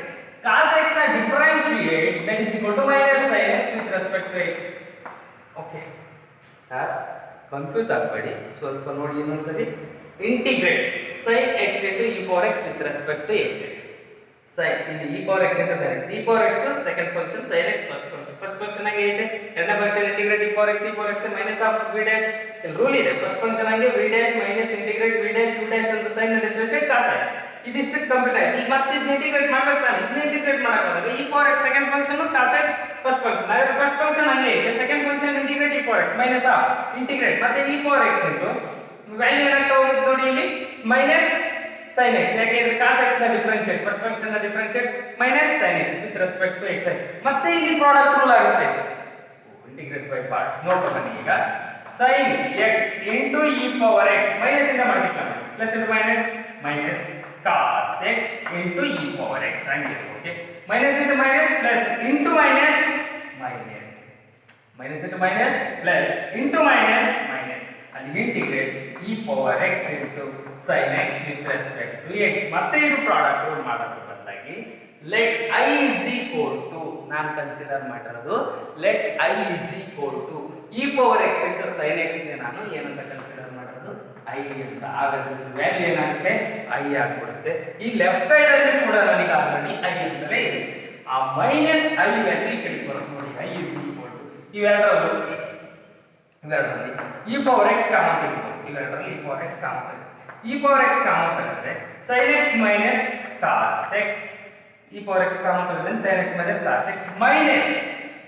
cos x ನ differentiate that is equal to minus sin x with respect to x. Okay sir, confuse ಆಗಬೇಡಿ, ಸ್ವಲ್ಪ ನೋಡಿ ಇನ್ನೊಂದ್ಸರಿ. ಇಂಟಿಗ್ರೇಟ್ sin x into e power x with respect to x. sin ಇಲ್ಲಿ e power x into sin x. e power x second function, sin x first function ಆಗಿ ಇದೆ. ಎರಡನೇ function integrate e power x minus of v dash. ಇಲ್ಲಿ ರೂಲ್ ಇದೆ ಫಸ್ಟ್ ಫಂಕ್ಷನ್ ಆಗಿ v dash minus integrate v dash u dash ಅಂತ sin ನ ಡಿಫರೆನ್ಷಿಯೇಟ್ cos x. ಇದಿಷ್ಟು ಕಂಪ್ಲೀಟ್ ಆಯ್ತು. ಈಗ ಮತ್ತೆ ಇದನ್ನ ಇಂಟಿಗ್ರೇಟ್ ಮಾಡ್ಬೇಕು ನಾನು. ಇದನ್ನ ಇಂಟಿಗ್ರೇಟ್ ಮಾಡಬೇಕಾದಾಗ e power x second function cos x first function. ಹಾಗಾದ್ರೆ ಫಸ್ಟ್ ಫಂಕ್ಷನ್ ಹಂಗೆ ಇದೆ. Second function integrate e power x minus of integrate ಮತ್ತೆ e power x into value ಏನಾಗ್ತಾ ಹೋಗುತ್ತೆ ನೋಡಿ ಇಲ್ಲಿ ಮೈನಸ್ sin x. ಯಾಕೆಂದ್ರೆ cos x ನ ಡಿಫರೆನ್ಷಿಯೇಟ್ ಫಸ್ಟ್ ಫಂಕ್ಷನ್ ನ differentiate minus sin x with respect to x. ಮತ್ತೆ ಇಲ್ಲಿ ಪ್ರಾಡಕ್ಟ್ ರೂಲ್ ಆಗುತ್ತೆ. ಇಂಟಿಗ್ರೇಟ್ ಬೈ ಪಾರ್ಟ್ಸ್ ನೋಡ್ತಾ ಬನ್ನಿ. ಈಗ sin x into e power x minus ಇಂದ ಮಲ್ಟಿಪ್ಲೈ ಮಾಡಿ plus into minus cos x into e power x ಹಂಗೆ. Okay, minus into minus plus into minus into minus plus into minus ಅಲ್ಲಿ integrate e power x into sin x with respect to x. ಮತ್ತೆ ಇದು ಪ್ರಾಡಕ್ಟ್ ರೂಲ್ ಮಾಡೋದ್ರ ಬದಲಾಗಿ let i is equal to ನಾನು ಕನ್ಸಿಡರ್ ಮಾಡಿರೋದು let i is equal to e power x into sin x ನೇ ನಾನು ಏನಂತ ಕನ್ಸಿಡರ್ ಮಾಡೋದು i ಅಂತ. ಹಾಗಾದ್ರೆ ವ್ಯಾಲ್ಯೂ ಏನಾಗುತ್ತೆ i ಆಗಿಬಿಡುತ್ತೆ. ಈ ಲೆಫ್ಟ್ ಸೈಡ್ ಅಲ್ಲಿ ಕೂಡ ನನಗೆ ಆಲ್ರೆಡಿ i ಅಂತಲೇ ಇದೆ. ಆ ಮೈನಸ್ i ವ್ಯಾಲ್ಯೂ ಈ ಕಡೆ ಬರುತ್ತೆ ನೋಡಿ. i is equal to ಇವೆರಡರಲ್ಲೂ ಇವೆರಡರಲ್ಲಿ ಇ ಪವರ್ ಎಕ್ಸ್ ಕಾಮನ್ ತೆಗಿಬೋದು. ಇವೆರಡರಲ್ಲಿ ಇ ಪವರ್ ಎಕ್ಸ್ ಕಾಮನ್ ತೆಗಿಬೋದು. ಇ ಪವರ್ ಎಕ್ಸ್ ಕಾಮನ್ ತೆಗೆದ್ರೆ sin x minus cos x, e power x common ತೆಗೆದ್ರೆ sin x minus cos x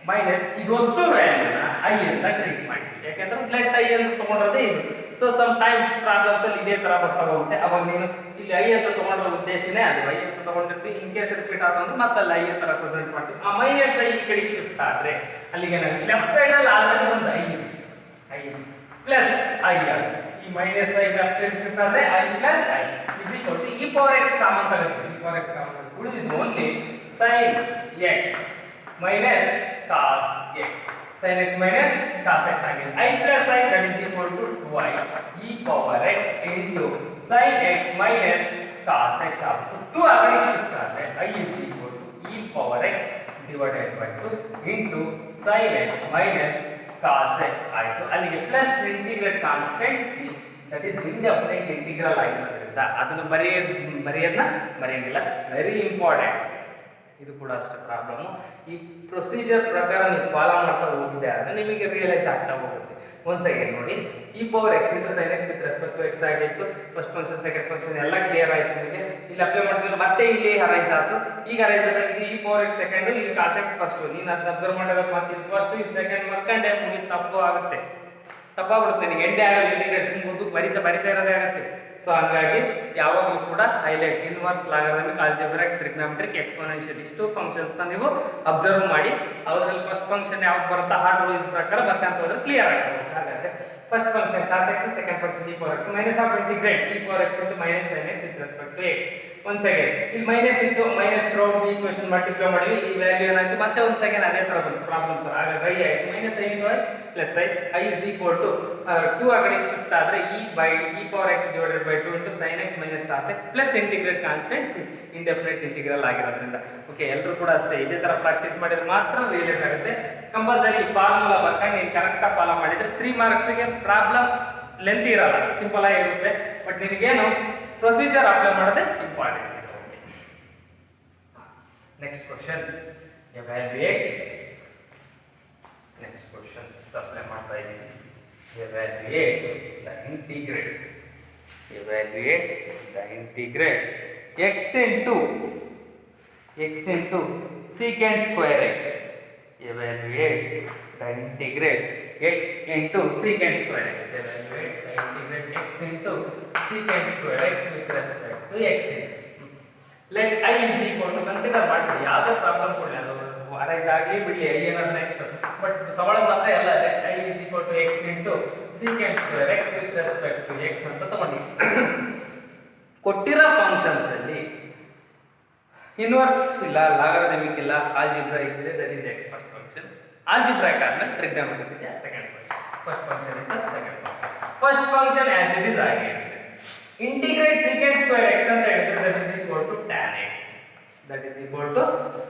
minus ಇದಷ್ಟು ವ್ಯಾಲ್ಯೂನ ಐ ಅಂತ ಟ್ರೀಟ್ ಮಾಡಿದ್ವಿ. ಯಾಕೆಂದ್ರೆ ಲೆಟ್ ಐ ಅಂತ ತಗೊಂಡ್ರದೇ ಇದು. ಸೊ ಸಮ್ ಟೈಮ್ಸ್ ಪ್ರಾಬ್ಲಮ್ಸ್ ಅಲ್ಲಿ ಇದೇ ತರ ಬರ್ತಾ ಹೋಗುತ್ತೆ. ಅವಾಗ ನೀನು ಇಲ್ಲಿ ಐ ಅಂತ ತಗೊಂಡ್ರ ಉದ್ದೇಶನೇ ಅದು. ಐ ಅಂತ ತಗೊಂಡಿರ್ತೀವಿ, ಇನ್ ಕೇಸ್ ರಿಪೀಟ್ ಆತಂದ್ರೆ ಮತ್ತೆ ಅಲ್ಲಿ ಐ ಅಂತ ರೆಪ್ರೆಸೆಂಟ್ ಮಾಡ್ತೀವಿ. ಆ ಮೈನಸ್ ಐ ಈ ಕಡೆಗೆ ಶಿಫ್ಟ್ ಆದ್ರೆ ಅಲ್ಲಿಗೆ ಲೆಫ್ಟ್ ಸೈಡ್ ಅಲ್ಲಿ ಆಲ್ರೆಡಿ ಒಂದು ಐ ಪ್ಲಸ್ ಐ ಆಗುತ್ತೆ. ಈ minus I left side shift ಆದ್ರೆ I plus I is equal to e power x common ತಗೊಳ್ತೀವಿ. ಇ ಪವರ್ ಎಕ್ಸ್ ಕಾಮನ್ ತಗೊಳ್ತೀವಿ. ಉಳಿದಿದ್ದು only sin x minus cos x, sin x minus cos x ಆಗಿದೆ. I plus I that is equal to 2i e power x into sin x minus cos x ಆಗುತ್ತೆ. 2 ಆ ಕಡೆ ಶಿಫ್ಟ್ ಆದ್ರೆ I is equal to e power x divided by 2 into sin x minus cos x ಆಯಿತು. ಅಲ್ಲಿಗೆ plus integrate constant c that is indefinite integral ಆಗಿರೋದ್ರಿಂದ ಅದನ್ನು ಬರೆಯೋದನ್ನ ಮರೆಯಂಗಿಲ್ಲ. Very important. ಇದು ಕೂಡ ಅಷ್ಟೇ ಪ್ರಾಬ್ಲಮ್. ಈ ಪ್ರೊಸೀಜರ್ ಪ್ರಕಾರ ನೀವು ಫಾಲೋ ಮಾಡ್ತಾ ಹೋಗಿದೆ ಆದರೆ ನಿಮಗೆ ರಿಯಲೈಸ್ ಆಗ್ತಾ ಹೋಗುತ್ತೆ. ಒನ್ಸ್ ಅಗೇನ್ ನೋಡಿ, e power x into sine x with respect to x ಆಗಿತ್ತು. ಫಸ್ಟ್ ಫಂಕ್ಷನ್ ಸೆಕೆಂಡ್ ಫಂಕ್ಷನ್ ಎಲ್ಲ ಕ್ಲಿಯರ್ ಆಯಿತು ನಿಮಗೆ. ಇಲ್ಲಿ ಅಪ್ಲೈ ಮಾಡಿದ್ರೆ ಮತ್ತೆ ಇಲ್ಲಿ ಅರೈಸ್ ಆಯಿತು. ಈಗ ಅರೈಸ್ ಆದಾಗ ಇದು ಇ ಪವರ್ ಎಕ್ಸ್ ಸೆಕೆಂಡ್, ಇಲ್ಲಿ ಕಾಸ್ ಎಕ್ಸ್ ಫಸ್ಟ್. ನೀನು ಅದನ್ನ ಅಬ್ಸರ್ವ್ ಮಾಡಬೇಕು ಅಂತ ಇದು ಫಸ್ಟ್ ಇದು ಸೆಕೆಂಡ್ ಮಾಡ್ಕೊಂಡೆ ಮುಗಿದು ತಪ್ಪು ಆಗುತ್ತೆ, ತಪ್ಪಾಗ್ಬಿಡುತ್ತೆ. ನಿಮಗೆ ಎಂಡೆ ಆಗಲ್ಲ, ಇಂಟಿಗ್ರೇಷನ್ ಮುಂದೆ ಬರಿತಾ ಇರೋದೇ ಆಗುತ್ತೆ. ಸೊ ಹಾಗಾಗಿ ಯಾವಾಗಲೂ ಕೂಡ highlight inverse, logarithmic, algebraic, trigonometric, exponential ಇಷ್ಟು ಫಂಕ್ಷನ್ಸ್ನ ನೀವು ಅಬ್ಸರ್ವ್ ಮಾಡಿ ಅದರಲ್ಲಿ ಫಸ್ಟ್ ಫಂಕ್ಷನ್ ಯಾವ್ದು ಬರುತ್ತಾ ಹಾರ್ಡ್ ರೂಲ್ಸ್ ಪ್ರಕಾರ ಬರ್ಕಂತ ಹೋದ್ರೆ ಕ್ಲಿಯರ್ ಆಗ್ತದೆ. ಹಾಗಾದ್ರೆ first function cos x, second function e power x minus of integrate e power x into minus sine x with respect to x. Once again ಇಲ್ಲಿ ಮೈನಸ್ ಇತ್ತು, ಮೈನಸ್ ಥ್ರೂಔಟ್ ಈಕ್ವೇಷನ್ ಮಲ್ಟಿಪ್ಲೈ ಮಾಡಿವಿ. ಈ ವ್ಯಾಲ್ಯೂ ಏನಾಯ್ತು ಮತ್ತೆ ಒಂದ್ ಸೆಕೆಂಡ್ ಅದೇ ತರ ಬಂತು ಪ್ರಾಬ್ಲಮ್ ತರ. ಹಾಗಾದ್ರೆ ಐ ಆಯ್ತು minus I into I plus I is equal to 2 ಆ ಕಡೆಗೆ ಶಿಫ್ಟ್ ಆದ್ರೆ e power x divided by 2 into sine x minus cos x plus integrate constant indefinite integral ಆಗಿರೋದ್ರಿಂದ. ಓಕೆ, ಎಲ್ಲರೂ ಕೂಡ ಅಷ್ಟೇ ಇದೇ ತರ ಪ್ರಾಕ್ಟೀಸ್ ಮಾಡಿದ್ರೆ ಮಾತ್ರ ರಿಯಲೈಸ್ ಆಗುತ್ತೆ. ಕಂಪಲ್ಸರಿ ಫಾರ್ಮುಲಾ ಬರ್ಕೊಂಡು ನೀನು ಕರೆಕ್ಟಾಗಿ ಫಾಲೋ ಮಾಡಿದ್ರೆ 3 ಮಾರ್ಕ್ಸ್ಗೆ ಪ್ರಾಬ್ಲಮ್ ಲೆಂತ್ ಇರಲ್ಲ, ಸಿಂಪಲ್ ಆಗಿರುತ್ತೆ. ಬಟ್ ನಿನಗೇನು ಪ್ರೊಸೀಜರ್ ಅಪ್ಲೈ ಮಾಡೋದೇ important. Next question, evaluate. Next question apply ಮಾಡ್ತಾ ಇದ್ದೀನಿ. Evaluate the integrate. Evaluate the integrate x into secant square x. Evaluate the integrate x into secant square x. Evaluate the integrate x into secant square x with respect to x. Let I is equal to consider ಮಾಡಿ ಯಾವುದೇ ಪ್ರಾಬ್ಲಮ್ ಕೊಡಲಿ, ಅದು ಅರೈಸ್ ಆಗಲಿ ಬಿಡಲಿ, ಐ ಏನಾದ್ರು ನೆಕ್ಸ್ಟ್. ಬಟ್ ತಗೊಳ್ಳೋದು ಮಾತ್ರ ಎಲ್ಲ let I is equal to x into secant square x with respect to x ಅಂತ ತಗೊಂಡಿ. ಕೊಟ್ಟಿರೋ ಫಂಕ್ಷನ್ಸ್ ಅಲ್ಲಿ ಇನ್ವರ್ಸ್ ಇಲ್ಲ, ಲಾಗರಿಥಮಿಕ್ ಇಲ್ಲ, ಆಲ್ಜಿಬ್ರಾಯಿಕ್ ಇದೆ, that is x first function. Algebraic ಆದ್ಮೇಲೆ ಟ್ರಿಗ್ನಾಮೆಟ್ರಿಕ್ ಇದೆ ಸೆಕೆಂಡ್ ಫಂಕ್ಷನ್. ಫಸ್ಟ್ ಫಂಕ್ಷನ್ ಇಂದ second function. First function as it is ಆಗಿರುತ್ತೆ. ಇಂಟಿಗ್ರೇಟ್ ಸೀಕೆಂಟ್ ಸ್ಕ್ವೇರ್ ಎಕ್ಸ್ ಅಂತ ಹೇಳಿದ್ರೆ that is equal to tan x. That is equal to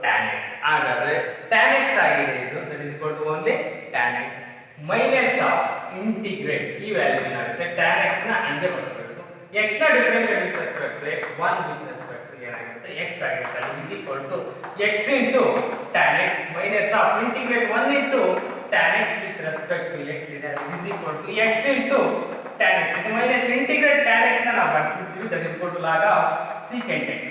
tan x. ಹಾಗಾದ್ರೆ tan x ಆಗಿದೆ ಇದು, that is equal to only tan x minus of integrate ಈ ವ್ಯಾಲ್ಯೂ ಏನಾಗುತ್ತೆ tan x ನ ಹಂಗೆ ಬರಬೇಕು. x ನ differentiate with respect to x 1 with respect to ಏನಾಗುತ್ತೆ x ಆಗುತ್ತೆ. Is equal to x into tan x minus of integrate 1 into tan x with respect to x ಇದೆ. Is equal to x into tan x ಇದು ಮೈನಸ್ ಇಂಟಿಗ್ರೇಟ್ tan x ನ ನಾವು ಬರ್ಸ್ಬಿಡ್ತೀವಿ. That is equal to log of secant x.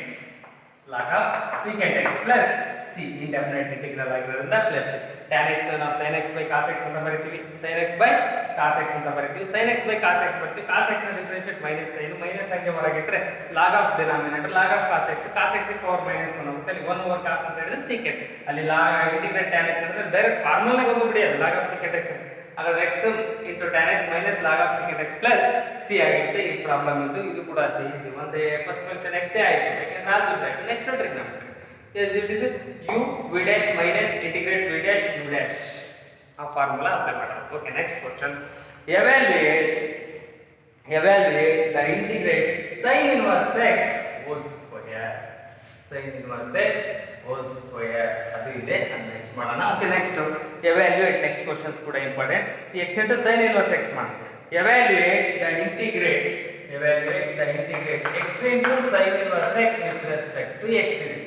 log of secant x plus c indefinite integral ಆಗಿರೋದ್ರಿಂದ ಪ್ಲಸ್ tan x ನ ನಾವು sin x by cos x ಅಂತ ಬರೀತೀವಿ, sin x by cos x ಅಂತ ಬರೀತೀವಿ, sin x by cos x ಬರ್ತೀವಿ. cos x ನ ಡಿಫರೆನ್ಷಿಯೇಟ್ ಮೈನಸ್ sin, ಮೈನಸ್ ಆಗಿ ಹೊರಗಿಟ್ರೆ log of denominator log of cos x, cos x ಗೆ ಪವರ್ ಮೈನಸ್ 1 ಆಗುತ್ತೆ. ಅಲ್ಲಿ 1 over cos ಅಂತ ಹೇಳಿದ್ರೆ secant, ಅಲ್ಲಿ log ಇಂಟಿಗ್ರೇಟ್ tan x ಅಂದ್ರೆ ಡೈರೆಕ್ಟ್ ಫಾರ್ಮುಲಾ ಗೊತ್ತು ಬಿಡಿ, ಅದು log of secant x. ಹಾಗಾದ್ರೆ x into tan x minus log of secant x plus c ಆಗುತ್ತೆ. ಈ ಪ್ರಾಬ್ಲಮ್ ಇದು ಕೂಡ ಅಷ್ಟೇ ಈಸಿ. ಒಂದೇ ಫಸ್ಟ್ ಫಂಕ್ಷನ್ x ಆಯ್ತು, ಯಾಕಂದ್ರೆ algebraic. Next trigonometry is it is u v dash minus integrate v dash u dash. ಆ ಫಾರ್ಮುಲಾ ಅಪ್ಲೈ ಮಾಡೋಣ. Okay, next question, evaluate the integrate sin inverse x whole square. sin inverse x whole square ಅದು ಇದೆ, ಅದನ್ನ ನೆಕ್ಸ್ಟ್ ಮಾಡೋಣ. Okay, next evaluate. Next questions ಕೂಡ ಇಂಪಾರ್ಟೆಂಟ್. ಈ x into sin inverse x ಮಾಡಿ evaluate the integrate x into sin inverse x with respect to x ಇದೆ.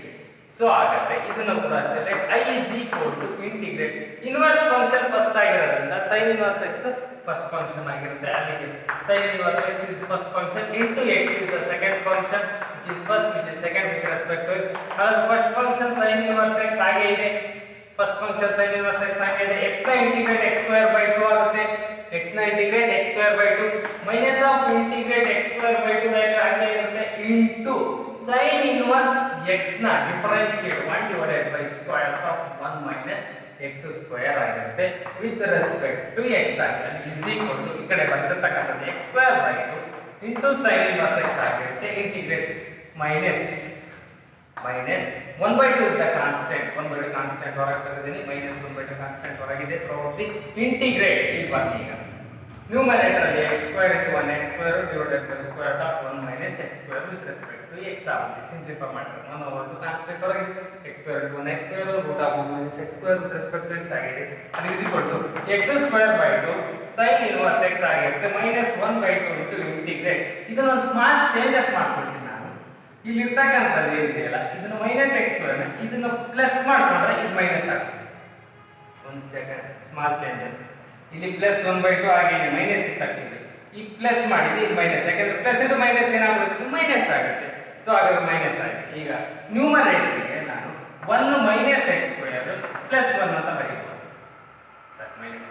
ಸೊ ಹಾಗಾದ್ರೆ ಇದನ್ನು ಕೂಡ ಅಷ್ಟೇ let I is equal to integrate inverse function first ಆಗಿರೋದ್ರಿಂದ sin inverse x first function ಆಗಿರುತ್ತೆ. ಅಲ್ಲಿಗೆ sin inverse x is first function into x is the second function which is first which is second with respect to x. ಹಾಗಾದ್ರೆ first function sin inverse x ಹಾಗೆ ಇದೆ. First function sin inverse x ಹಾಗೆ ಇದೆ. x ನ ಇಂಟಿಗ್ರೇಟ್ x square by 2 ಆಗುತ್ತೆ. x ನ integrate x square by 2 minus of integrate x square by 2 value ಹಾಗೆ ಇರುತ್ತೆ into sin inverse x ನ differentiate 1 divided by square of 1 minus x square ಆಗಿರುತ್ತೆ with respect to x ಆಗಿದೆ. is equal to ಈ ಕಡೆ ಬಂದಿರತಕ್ಕಂಥದ್ದು x square by 2 into sin inverse x ಆಗಿರುತ್ತೆ integrate minus 1 by 2 is the constant. 1 by 2 constant ಹೊರಗೆ ತೆಗೆದಿದ್ದೀನಿ. minus 1 by 2 constant ಹೊರಗಿದೆ. ಪ್ರವೃತ್ತಿ ಇಂಟಿಗ್ರೇಟ್ ಇಲ್ಲಿ ಬನ್ನಿ ಈಗ ನ್ಯೂಮರೇಟರ್ ಅಲ್ಲಿ x square into 1x square divided by square root of 1 minus x square with respect to x ಆಗುತ್ತೆ. ಸಿಂಪ್ಲಿಫೈ ಮಾಡಿದ್ರೆ 1 over 2 constant ಹೊರಗಿದೆ. x square into 1x square root of 1 minus x square with respect to x ಆಗಿದೆ. ಅದು is equal to x square by 2 sin inverse x ಆಗಿರುತ್ತೆ minus 1 by 2 into integrate. ಇದನ್ನ ಒಂದು ಸ್ಮಾಲ್ ಚೇಂಜಸ್ ಮಾಡ್ಕೊಳ್ತೀನಿ ನಾನು. ಇಲ್ಲಿ ಇರ್ತಕ್ಕಂಥದ್ದು ಏನಿದೆಯಲ್ಲ ಇದನ್ನ ಮೈನಸ್ ಎಕ್ಸ್ ಸ್ಕ್ವೇರ್ ಇದನ್ನ ಪ್ಲಸ್ ಮಾಡ್ಕೊಂಡ್ರೆ ಇದು ಮೈನಸ್ ಆಗುತ್ತೆ. ಒಂದು ಸೆಕೆಂಡ್ ಸ್ಮಾಲ್ ಚೇಂಜಸ್. ಇಲ್ಲಿ ಪ್ಲಸ್ 1 by 2 ಆಗಿದೆ ಮೈನಸ್ ಇತ್ತು ಆಕ್ಚುಲಿ. ಈ ಪ್ಲಸ್ ಮಾಡಿದ್ರೆ ಇದು ಮೈನಸ್, ಯಾಕಂದ್ರೆ ಪ್ಲಸ್ ಇದು ಮೈನಸ್ ಏನಾಗುತ್ತೆ ಇದು ಮೈನಸ್ ಆಗುತ್ತೆ. ಸೊ ಹಾಗಾದ್ರೆ ಮೈನಸ್ ಆಗಿದೆ. ಈಗ ನ್ಯೂಮರೇಟರ್ಗೆ ನಾನು 1 ಮೈನಸ್ ಎಕ್ಸ್ ಸ್ಕ್ವೇರ್ ಪ್ಲಸ್ 1 ಅಂತ ಬರೀಬಹುದು. ಸರಿ ಮೈನಸ್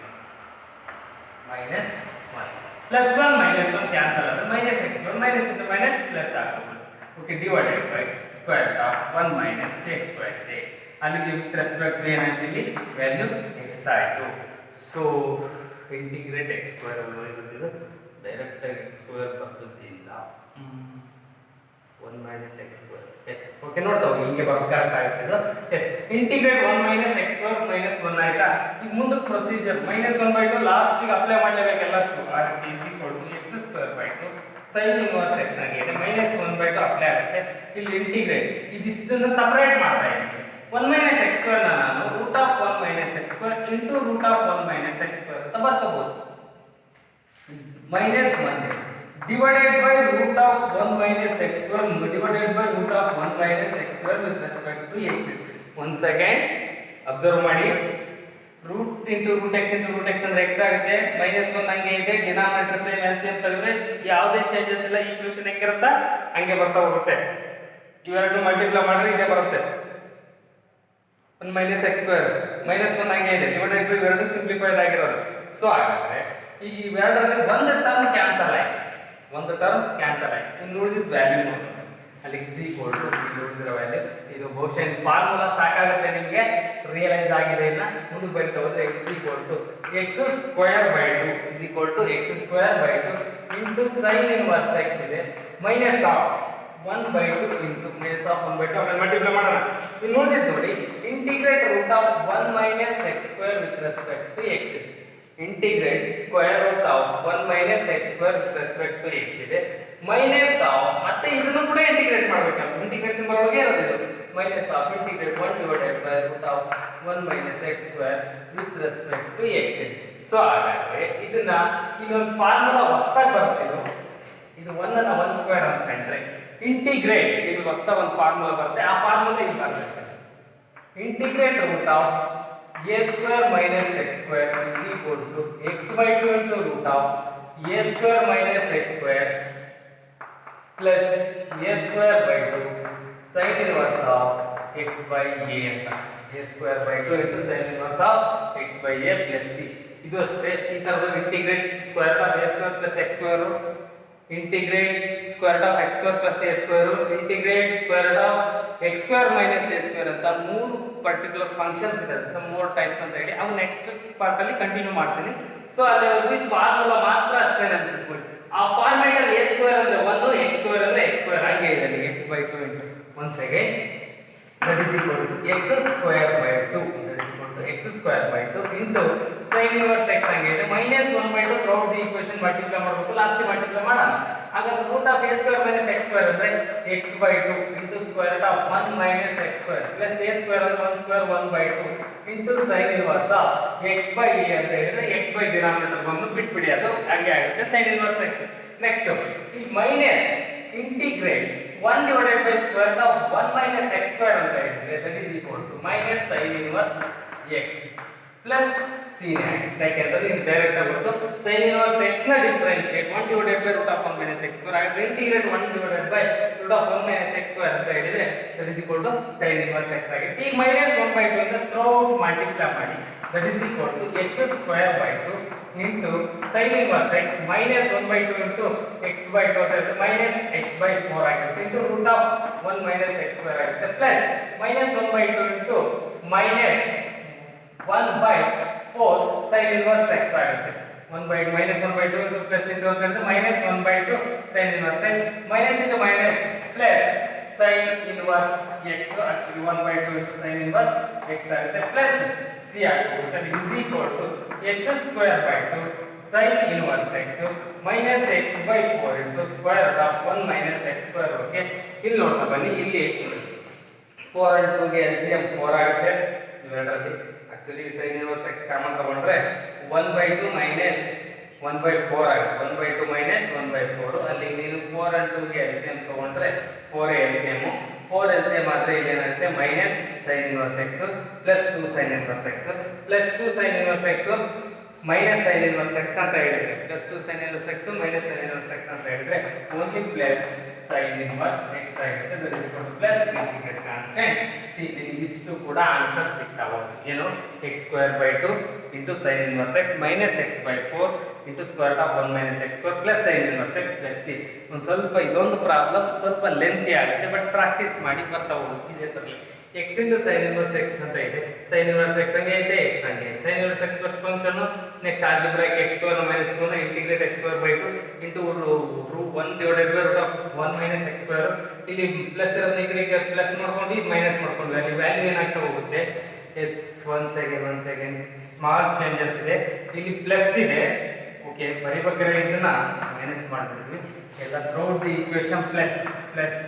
1 ಪ್ಲಸ್ 1 ಮೈನಸ್ 1 ಕ್ಯಾನ್ಸಲ್ ಆದ್ರೆ ಮೈನಸ್ ಎಕ್ಸ್ ಸ್ಕ್ವೇರ್ ಮೈನಸ್ ಇಂದ ಮೈನಸ್ ಪ್ಲಸ್ ಆಗುತ್ತೆ. Okay divided by square root of 1 minus x square ಇದೆ. ಅಲ್ಲಿಗೆ ವಿತ್ ರೆಸ್ಪೆಕ್ಟ್ ಏನಾಯ್ತು ಇಲ್ಲಿ ವ್ಯಾಲ್ಯೂ x ಆಯಿತು. ಸೊ ಇಂಟಿಗ್ರೇಟ್ x ಸ್ಕ್ವೇರ್ ಬರೆಯೋದು ಡೈರೆಕ್ಟ್ ಆಗಿ x ಸ್ಕ್ವೇರ್ ಬರ್ತದಿಲ್ಲ. 1 minus x square yes okay ನೋಡ್ತಾ ಹೋಗಿ ಹಿಂಗೆ ಬರೋದು ಕರೆಕ್ಟ್ ಆಗುತ್ತೆ. Yes integrate 1 minus x square minus 1 ಆಯ್ತಾ. ಈಗ ಮುಂದಕ್ಕೆ ಪ್ರೊಸೀಜರ್ minus 1 by 2 ಲಾಸ್ಟಿಗೆ ಅಪ್ಲೈ ಮಾಡಲೇಬೇಕು ಎಲ್ಲದಕ್ಕೂ. ಅದು is equal to x square by 2 sin inverse x ಆಗಿದೆ minus 1 by 2 ಅಪ್ಲೈ ಆಗುತ್ತೆ. ಇಲ್ಲಿ ಇಂಟಿಗ್ರೇಟ್ ಇದಿಷ್ಟನ್ನು ಸಪರೇಟ್ ಮಾಡ್ತಾ ಇದ್ದೀನಿ. 1 minus x square ನಾನು root of 1 minus x square into root of 1 minus x square ಅಂತ ಬರ್ಕೋಬಹುದು. minus 1 divided by root of 1 minus x square divided by root of 1 minus x square with respect to x. once again observe ಮಾಡಿ root into root x into root x ಅಂದ್ರೆ ಎಕ್ಸ್ ಆಗುತ್ತೆ. ಮೈನಸ್ 1 ಹಂಗೆ ಇದೆ. ಡಿನಾಮಿನೇಟರ್ ಸೇಮ್ ಎಲ್ಸಿಎಂ ತೆಗೆದ್ರೆ ಯಾವುದೇ ಚೇಂಜಸ್ ಇಲ್ಲ. ಈಕ್ವೇಷನ್ ಹೆಂಗಿರುತ್ತಾ ಹಂಗೆ ಬರ್ತಾ ಹೋಗುತ್ತೆ. ಇವೆರಡು ಮಲ್ಟಿಪ್ಲೈ ಮಾಡಿದ್ರೆ ಇದೇ ಬರುತ್ತೆ 1 ಮೈನಸ್ ಎಕ್ಸ್ ಸ್ಕ್ವೇರ್ ಮೈನಸ್ 1 ಹಂಗೆ ಇದೆ ಡಿವೈಡೆಡ್ ಬೈ ಇವೆರಡು ಸಿಂಪ್ಲಿಫೈಡ್ ಆಗಿರೋದು. ಸೊ ಹಾಗಾದ್ರೆ ಈ ಇವೆರಡರಲ್ಲಿ ಒಂದು ಟರ್ಮ್ ಕ್ಯಾನ್ಸಲ್ ಆಯ್ತು. ಇನ್ನು ಉಳಿದಿದ್ದ ವ್ಯಾಲ್ಯೂ ನೋಡೋಣ. ಅಲ್ಲಿ ಇಸ್ ಈಕ್ವಲ್ ಟು ಇಲ್ಲಿ ಉಳಿದಿರೋ ವ್ಯಾಲ್ಯೂ ಇದು ಬಹುಶಃ ಫಾರ್ಮುಲಾ ಸಾಕಾಗುತ್ತೆ ನಿಮಗೆ ರಿಯಲೈಸ್ ಆಗಿದೆ. ಇಲ್ಲ ಮುಂದೆ ಬರೀತಾ ಹೋದ್ರೆ is equal to x square by 2 is equal to x square by 2 into sine inverse x ಇದೆ minus of 1 by 2 into minus of 1 by 2 ಆಮೇಲೆ ಮಲ್ಟಿಪ್ಲೈ ಮಾಡೋಣ. ಇನ್ನು ಉಳಿದಿದ್ದು ನೋಡಿ integrate root of 1 minus x square with respect to x ಇದೆ. Integrate square root of 1 minus x square with respect to x ಇದೆ ಮೈನಸ್ ಆಫ್ ಮತ್ತೆ ಇದನ್ನು ಕೂಡ ಇಂಟಿಗ್ರೇಟ್ ಮಾಡಬೇಕಲ್ಲ. ಇಂಟಿಗ್ರೇಟ್ ಸಿಂಬಲ್ ಒಳಗೆ ಇರೋದು ಇದು minus of integrate 1 divided by root of 1 minus x square with respect to x ಇದೆ. ಸೊ ಹಾಗಾದ್ರೆ ಇದನ್ನ ಇನ್ನೊಂದು ಫಾರ್ಮುಲಾ ಹೊಸದಾಗಿ ಬರ್ತಿದ್ದು ಇದು 1 ಅನ್ನ 1 ಸ್ಕ್ವೇರ್ ಅಂತ ಕಂಡ್ರೆ ಇಂಟಿಗ್ರೇಟ್ ನಿಮಗೆ ಹೊಸದ ಒಂದು ಫಾರ್ಮುಲಾ ಬರುತ್ತೆ. ಆ ಫಾರ್ಮುಲಾ ಇಲ್ಲಿ ಬರುತ್ತೆ integrate root of a square minus x square is equal to x by 2 into root of a square minus x square plus a square by 2 sin inverse of x by a ಅಂತ a square by 2 into sin inverse of x by a plus c. ಇದು ಅಷ್ಟೇ. ಈ ತರದ integrate square root of a square plus x square integrate square root of x square plus a square integrate square root of x square minus a square ಅಂತ ಮೂರು ಪರ್ಟಿಕ್ಯುಲರ್ ಫಂಕ್ಷನ್ಸ್ ಇದೆ. ಸಮ್ ಮೋರ್ ಟೈಪ್ಸ್ ಅಂತ ಹೇಳಿ ಅವು ನೆಕ್ಸ್ಟ್ ಪಾರ್ಟ್ ಅಲ್ಲಿ ಕಂಟಿನ್ಯೂ ಮಾಡ್ತೀನಿ. ಸೊ ಅಲ್ಲಿ ಫಾರ್ಮುಲಾ ಮಾತ್ರ ಅಷ್ಟೇ ನೆನಪಿಟ್ಕೊಳ್ಳಿ. ಆ ಫಾರ್ಮ್ಯಾಟ್ ಅಲ್ಲಿ a square ಅಂದ್ರೆ 1 x square ಅಂದ್ರೆ x square ಹಾಗೆ ಇದೆ ಅಲ್ಲಿ x by 2 into once again that is equal to x square by 2 that is equal to x square by 2 into sin inverse x ಹಂಗೆ ಇದೆ minus 1 by 2 throughout the equation multiply ಮಾಡಬೇಕು. ಲಾಸ್ಟ್ ಮಲ್ಟಿಪ್ಲೈ ಮಾಡೋಣ. ಹಾಗಾದ್ರೆ root of a square minus x square ಅಂದ್ರೆ x by 2 into square root of 1 minus x square plus a square ಅಂದ್ರೆ 1 square 1 by 2 into sin inverse of x by a ಅಂತ ಹೇಳಿದ್ರೆ x by ಡಿನಾಮಿನೇಟರ್ ಬಂದು ಬಿಟ್ಬಿಡಿ ಅದು ಹಂಗೆ ಆಗುತ್ತೆ sin inverse x. ನೆಕ್ಸ್ಟ್ ಈ minus integrate 1 divided by square root of 1 minus x square ಅಂತ ಹೇಳಿದ್ರೆ that is equal to minus sin inverse x plus c ಆಗುತ್ತೆ. ಯಾಕೆಂದ್ರೆ ಇದು ಡೈರೆಕ್ಟ್ ಆಗುತ್ತೆ sin inverse x ನ differentiate 1 divided by root of 1 minus x square ಹಾಗೆ integrate 1 divided by root of 1 minus x square ಅಂತ ಹೇಳಿದ್ರೆ that is equal to sin inverse x ಆಗುತ್ತೆ. ಈಗ ಮೈನಸ್ 1/2 ಇಂದ ಥ್ರೂಔಟ್ ಮಲ್ಟಿಪ್ಲೈ ಮಾಡಿ that is equal to x square by 2 into sin inverse x minus 1/2 into x/2 ಅಂತ minus x/4 ಆಗುತ್ತೆ into root of 1 minus x square ಆಗುತ್ತೆ plus minus 1/2 into minus 1/4 sin inverse x ಆಗುತ್ತೆ. 1/2 minus 1/2 into plus into ಅಂತ minus 1/2 sin inverse x minus into minus plus sin inverse x actually 1/2 into sin inverse x ಆಗುತ್ತೆ plus c ಆಗುತ್ತೆ. that is equal to x square by 2 sin inverse x minus x/4 into square root of 1 minus x square. Okay, ಇಲ್ಲಿ ನೋಡ್ತಾ ಬನ್ನಿ, ಇಲ್ಲಿ 4 and 2 ಗೆ LCM 4 ಆಗುತ್ತೆ. ಇವೆರಡರಲ್ಲಿ actually sin inverse x common ತಗೊಂಡ್ರೆ 1/2 minus 1/4 ಆಗುತ್ತೆ. 1/2 minus 1/4 ಅಲ್ಲಿ ನೀವು 4 and 2 ಗೆ LCM ತಗೊಂಡ್ರೆ 4 LCM 4 LCM ಆದ್ರೆ ಇಲ್ಲಿ ಏನಾಗುತ್ತೆ minus sin inverse x plus 2 sin inverse x plus 2 sin inverse x minus sin inverse x ಅಂತ ಹೇಳಿದ್ರೆ plus 2 sin inverse x minus sin inverse x ಅಂತ ಹೇಳಿದ್ರೆ only plus sin inverse x ಆಗುತ್ತೆ. that is equal to plus integrate constant c. ಇದಿಷ್ಟು ಕೂಡ ಆನ್ಸರ್ ಸಿಗ್ತಾವೆ. ಏನು x square by 2 into sin inverse x minus x/4 into square root of 1 minus x square plus sin inverse x plus c. ಒಂದು ಸ್ವಲ್ಪ ಇದೊಂದು ಪ್ರಾಬ್ಲಮ್ ಸ್ವಲ್ಪ ಲೆಂತಿ ಆಗುತ್ತೆ, ಬಟ್ ಪ್ರಾಕ್ಟೀಸ್ ಮಾಡಿ ಬರ್ತಾ ಹೋಗುತ್ತೆ ಇದೇ ಥರ. x into sin inverse x ಅಂತ ಇದೆ, sin inverse x ಹಂಗೆ ಇದೆ, x ಹಂಗೆ ಇದೆ. sin inverse x first function, next algebraic x square minus 2 ನ integrate x square by 2 into 1 divided by root of 1 minus x square. ಇಲ್ಲಿ ಪ್ಲಸ್ ಇರೋದನ್ನ ಈ ಕಡೆಗೆ ಪ್ಲಸ್ ಮಾಡ್ಕೊಂಡು ಈಗ ಮೈನಸ್ ಮಾಡ್ಕೊಂಡು ಅಲ್ಲಿ ವ್ಯಾಲ್ಯೂ ಏನಾಗ್ತಾ ಹೋಗುತ್ತೆ. Yes one second small changes ಇದೆ, ಇಲ್ಲಿ ಪ್ಲಸ್ ಇದೆ. ಓಕೆ, ಬರಿಬೇಕಾದ್ರೆ ಇದನ್ನ ಮೈನಸ್ ಮಾಡ್ಬಿಡ್ತೀವಿ ಎಲ್ಲ throughout the equation plus plus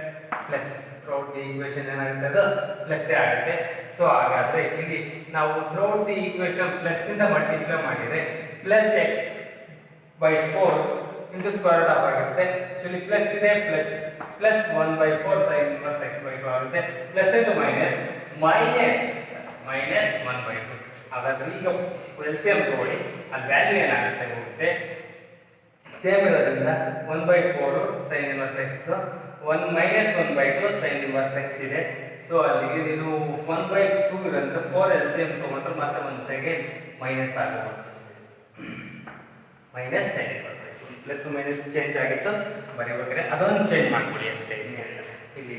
plus throughout the equation ಏನಾಗುತ್ತೆ ಅದು ಪ್ಲಸ್ ಆಗುತ್ತೆ. ಸೊ ಹಾಗಾದ್ರೆ ಇಲ್ಲಿ ನಾವು ಥ್ರೂಔಟ್ ದಿ ಈಕ್ವೇಷನ್ ಪ್ಲಸ್ ಇಂದ ಮಲ್ಟಿಪ್ಲೈ ಮಾಡಿದ್ರೆ plus x/4 into square root of ಆಗುತ್ತೆ. ಆಕ್ಚುಲಿ ಪ್ಲಸ್ ಇದೆ plus plus 1/4 sin inverse x/2 ಆಗುತ್ತೆ. Plus into minus minus 1/2. ಹಾಗಾದ್ರೆ ಈಗ LCM ತಗೊಳ್ಳಿ, ಅಲ್ಲಿ ವ್ಯಾಲ್ಯೂ ಏನಾಗುತ್ತೆ ಹೋಗುತ್ತೆ ಸೇಮ್ ಇರೋದ್ರಿಂದ 1/4 sin inverse x 1 minus 1/2 sin inverse x ಇದೆ. ಸೊ ಅಲ್ಲಿಗೆ ನೀವು 1/2 ಇರೋದ್ರಿಂದ 4 LCM ತಗೊಂಡ್ರೆ ಮತ್ತೆ ಒಂದು ಸೆಕೆಂಡ್ ಮೈನಸ್ ಆಗುತ್ತೆ. Minus sin inverse x plus minus change ಆಗಿತ್ತು, ಬರೀಬೇಕಾದ್ರೆ ಅದೊಂದು ಚೇಂಜ್ ಮಾಡ್ಕೊಳ್ಳಿ ಅಷ್ಟೇ. ಇಲ್ಲಿ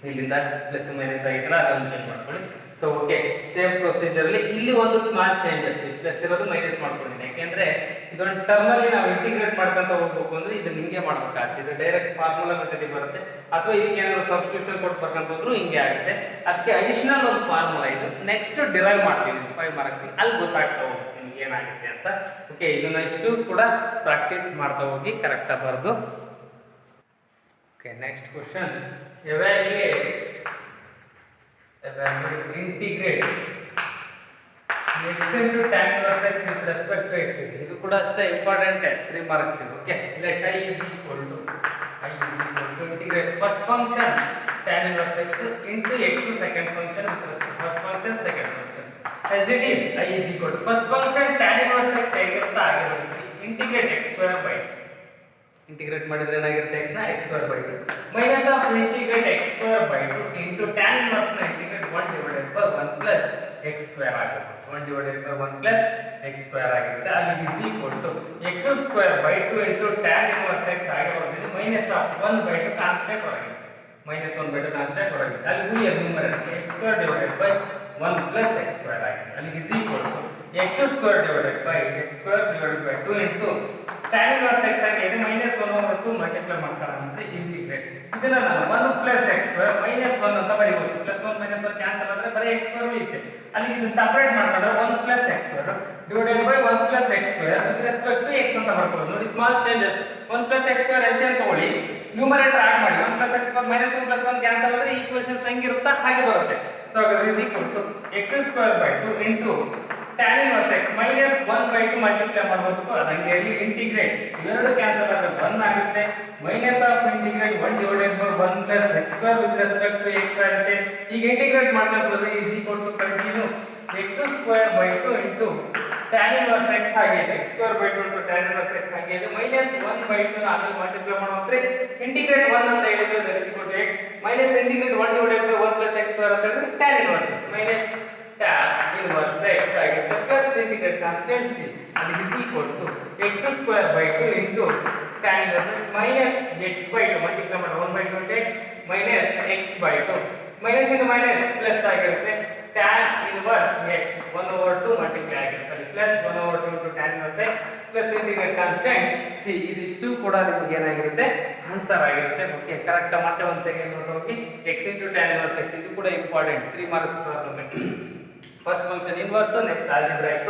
ಇಲ್ಲಿಂದ ಪ್ಲಸ್ ಮೈನಸ್ ಆಗಿದ್ರೆ ಅದೊಂದು ಚೇಂಜ್ ಮಾಡ್ಕೊಳ್ಳಿ. ಸೊ ಓಕೆ, ಸೇಮ್ ಪ್ರೊಸೀಜರ್ ಅಲ್ಲಿ ಇಲ್ಲಿ ಒಂದು ಸ್ಮಾಲ್ ಚೇಂಜಸ್, ಪ್ಲಸ್ ಇರೋದು ಮೈನಸ್ ಮಾಡ್ಕೊಂಡಿದ್ದೀನಿ. ಯಾಕೆಂದ್ರೆ ಇದೊಂದು ಟರ್ಮ್ ಅಲ್ಲಿ ನಾವು ಇಂಟಿಗ್ರೇಟ್ ಮಾಡ್ಕೊಂತ ಹೋಗ್ಬೇಕು ಅಂದ್ರೆ ಇದು ಹಿಂಗೆ ಮಾಡ್ಬೇಕಾಗ್ತದೆ. ಇದು ಡೈರೆಕ್ಟ್ ಫಾರ್ಮುಲಾ ಮೆಥಡ್ ಬರುತ್ತೆ, ಅಥವಾ ಇದಕ್ಕೆ ಏನಾದ್ರು ಸಬ್ಸ್ಟಿಟ್ಯೂಷನ್ ಕೊಟ್ಟು ಬರ್ಕೊಂತ ಹೋದ್ರು ಹಿಂಗೆ ಆಗುತ್ತೆ. ಅದಕ್ಕೆ ಅಡಿಷನಲ್ ಒಂದು ಫಾರ್ಮುಲಾ ಇದು ನೆಕ್ಸ್ಟ್ ಡಿರೈವ್ ಮಾಡ್ತೀವಿ 5 ಮಾರ್ಕ್ಸ್, ಅಲ್ಲಿ ಗೊತ್ತಾಗ್ತಾ ಹೋಗುತ್ತೆ ನಿಮ್ಗೆ ಏನಾಗುತ್ತೆ ಅಂತ. ಓಕೆ, ಇದನ್ನ ಇಷ್ಟು ಕೂಡ ಪ್ರಾಕ್ಟೀಸ್ ಮಾಡ್ತಾ ಹೋಗಿ ಕರೆಕ್ಟಾಗಿ ಬರೆದು. Okay, next question. Evaluate, integrate x into tan inverse x with respect to x. ಇದು ಕೂಡ ಅಷ್ಟೇ ಇಂಪಾರ್ಟೆಂಟ್, 3 ಮಾರ್ಕ್ಸ್ ಇದು. Okay, let I is equal to integrate first function tan inverse x into x second function with respect to first function second function as it is. I is equal to first function tan inverse x ಹೇಗಿರುತ್ತೆ ಹಾಗೆ ಬರುತ್ತೆ. integrate x square by integrate ಮಾಡಿದ್ರೆ ಏನಾಗಿರುತ್ತೆ x ನ x square by 2 minus of integrate x square by 2 into tan inverse ನ integrate 1 divided by 1 plus x square ಆಗುತ್ತೆ. 1 divided by 1 plus x square ಆಗಿರುತ್ತೆ. ಅಲ್ಲಿ is equal to x square by 2 into tan inverse x ಆಗಿ ಬರುತ್ತೆ. ಮೈನಸ್ ಆಫ್ 1 by 2 ಕಾನ್ಸ್ಟೆಂಟ್ ಹೊರಗಿದೆ, ಮೈನಸ್ 1 by 2 ಕಾನ್ಸ್ಟೆಂಟ್ ಹೊರಗಿದೆ. ಅಲ್ಲಿ ಉಳಿಯ numerator x square divided by 1 plus x square ಆಗಿದೆ. ಅಲ್ಲಿ is equal to x square divided by 2 into tan inverse x ಆಗಿದೆ minus 1/2 ಮಲ್ಟಿಪ್ಲೈ ಮಾಡ್ತಾರೆ ಅಂದ್ರೆ ಇಂಟಿಗ್ರೇಟ್. ಇದನ್ನ ನಾನು 1 plus x square minus 1 ಅಂತ ಬರೀಬಹುದು. plus 1 minus 1 ಕ್ಯಾನ್ಸಲ್ ಆದ್ರೆ ಬರೀ x square ಉಳಿಯುತ್ತೆ. ಅಲ್ಲಿ ಇದನ್ನ ಸಪರೇಟ್ ಮಾಡ್ಕೊಂಡ್ರೆ 1 plus x square divided by 1 plus x square with respect to x ಅಂತ ಬರ್ಕೊಳ್ಳೋದು. ನೋಡಿ, small changes. 1 plus x square LCM ತಗೊಳ್ಳಿ, ನ್ಯೂಮರೇಟರ್ ಆಡ್ ಮಾಡಿ. 1 plus x square minus 1 plus 1 cancel ಆದ್ರೆ ಈಕ್ವೇಷನ್ಸ್ ಹೆಂಗಿರುತ್ತಾ ಹಾಗೆ ಬರುತ್ತೆ. ಸೊ ಹಾಗಾದ್ರೆ is equal to x square by 2 into tan inverse x minus 1 by 2 multiply ಮಾಡಬೇಕು. ಅದಂಗೆ ಇಲ್ಲಿ ಇಂಟಿಗ್ರೇಟ್ ಇವೆರಡು ಕ್ಯಾನ್ಸಲ್ ಆದ್ರೆ 1 ಆಗುತ್ತೆ. Minus of integrate 1 divided by 1 plus x square with respect to x ಆಗುತ್ತೆ. ಈಗ ಇಂಟಿಗ್ರೇಟ್ ಮಾಡ್ಕೊಂಡು ಹೋದ್ರೆ is equal to continue x square by 2 into tan inverse x ಆಗಿದೆ. x square by 2 into tan inverse x ಆಗಿದೆ. minus 1 by 2 ನ ಆಮೇಲೆ ಮಲ್ಟಿಪ್ಲೈ ಮಾಡೋದ್ರೆ ಇಂಟಿಗ್ರೇಟ್ 1 ಅಂತ ಹೇಳಿದ್ರೆ that is equal to x minus integrate 1 divided by 1 plus x square ಅಂತ ಹೇಳಿದ್ರೆ tan inverse x minus tan inverse x ಆಗಿದೆ plus integrate constant c and is equal to x square by 2 into tan inverse x minus x by 2 multiply ಮಾಡಿ 1 by 2 into x minus x by 2 minus into minus plus ಆಗಿರುತ್ತೆ tan inverse x 1 over 2 multiply ಆಗಿರುತ್ತೆ plus 1 over 2 into tan inverse x plus integrate constant c ಇದಿಷ್ಟು ಕೂಡ ನಿಮಗೆ ಏನಾಗಿರುತ್ತೆ ಆನ್ಸರ್ ಆಗಿರುತ್ತೆ. Okay correct. ಮತ್ತೆ ಒಂದು ಸೆಕೆಂಡ್ ನೋಡೋಕೆ x into tan inverse x ಇದು ಕೂಡ important 3 marks problem. First function inverse, next algebraic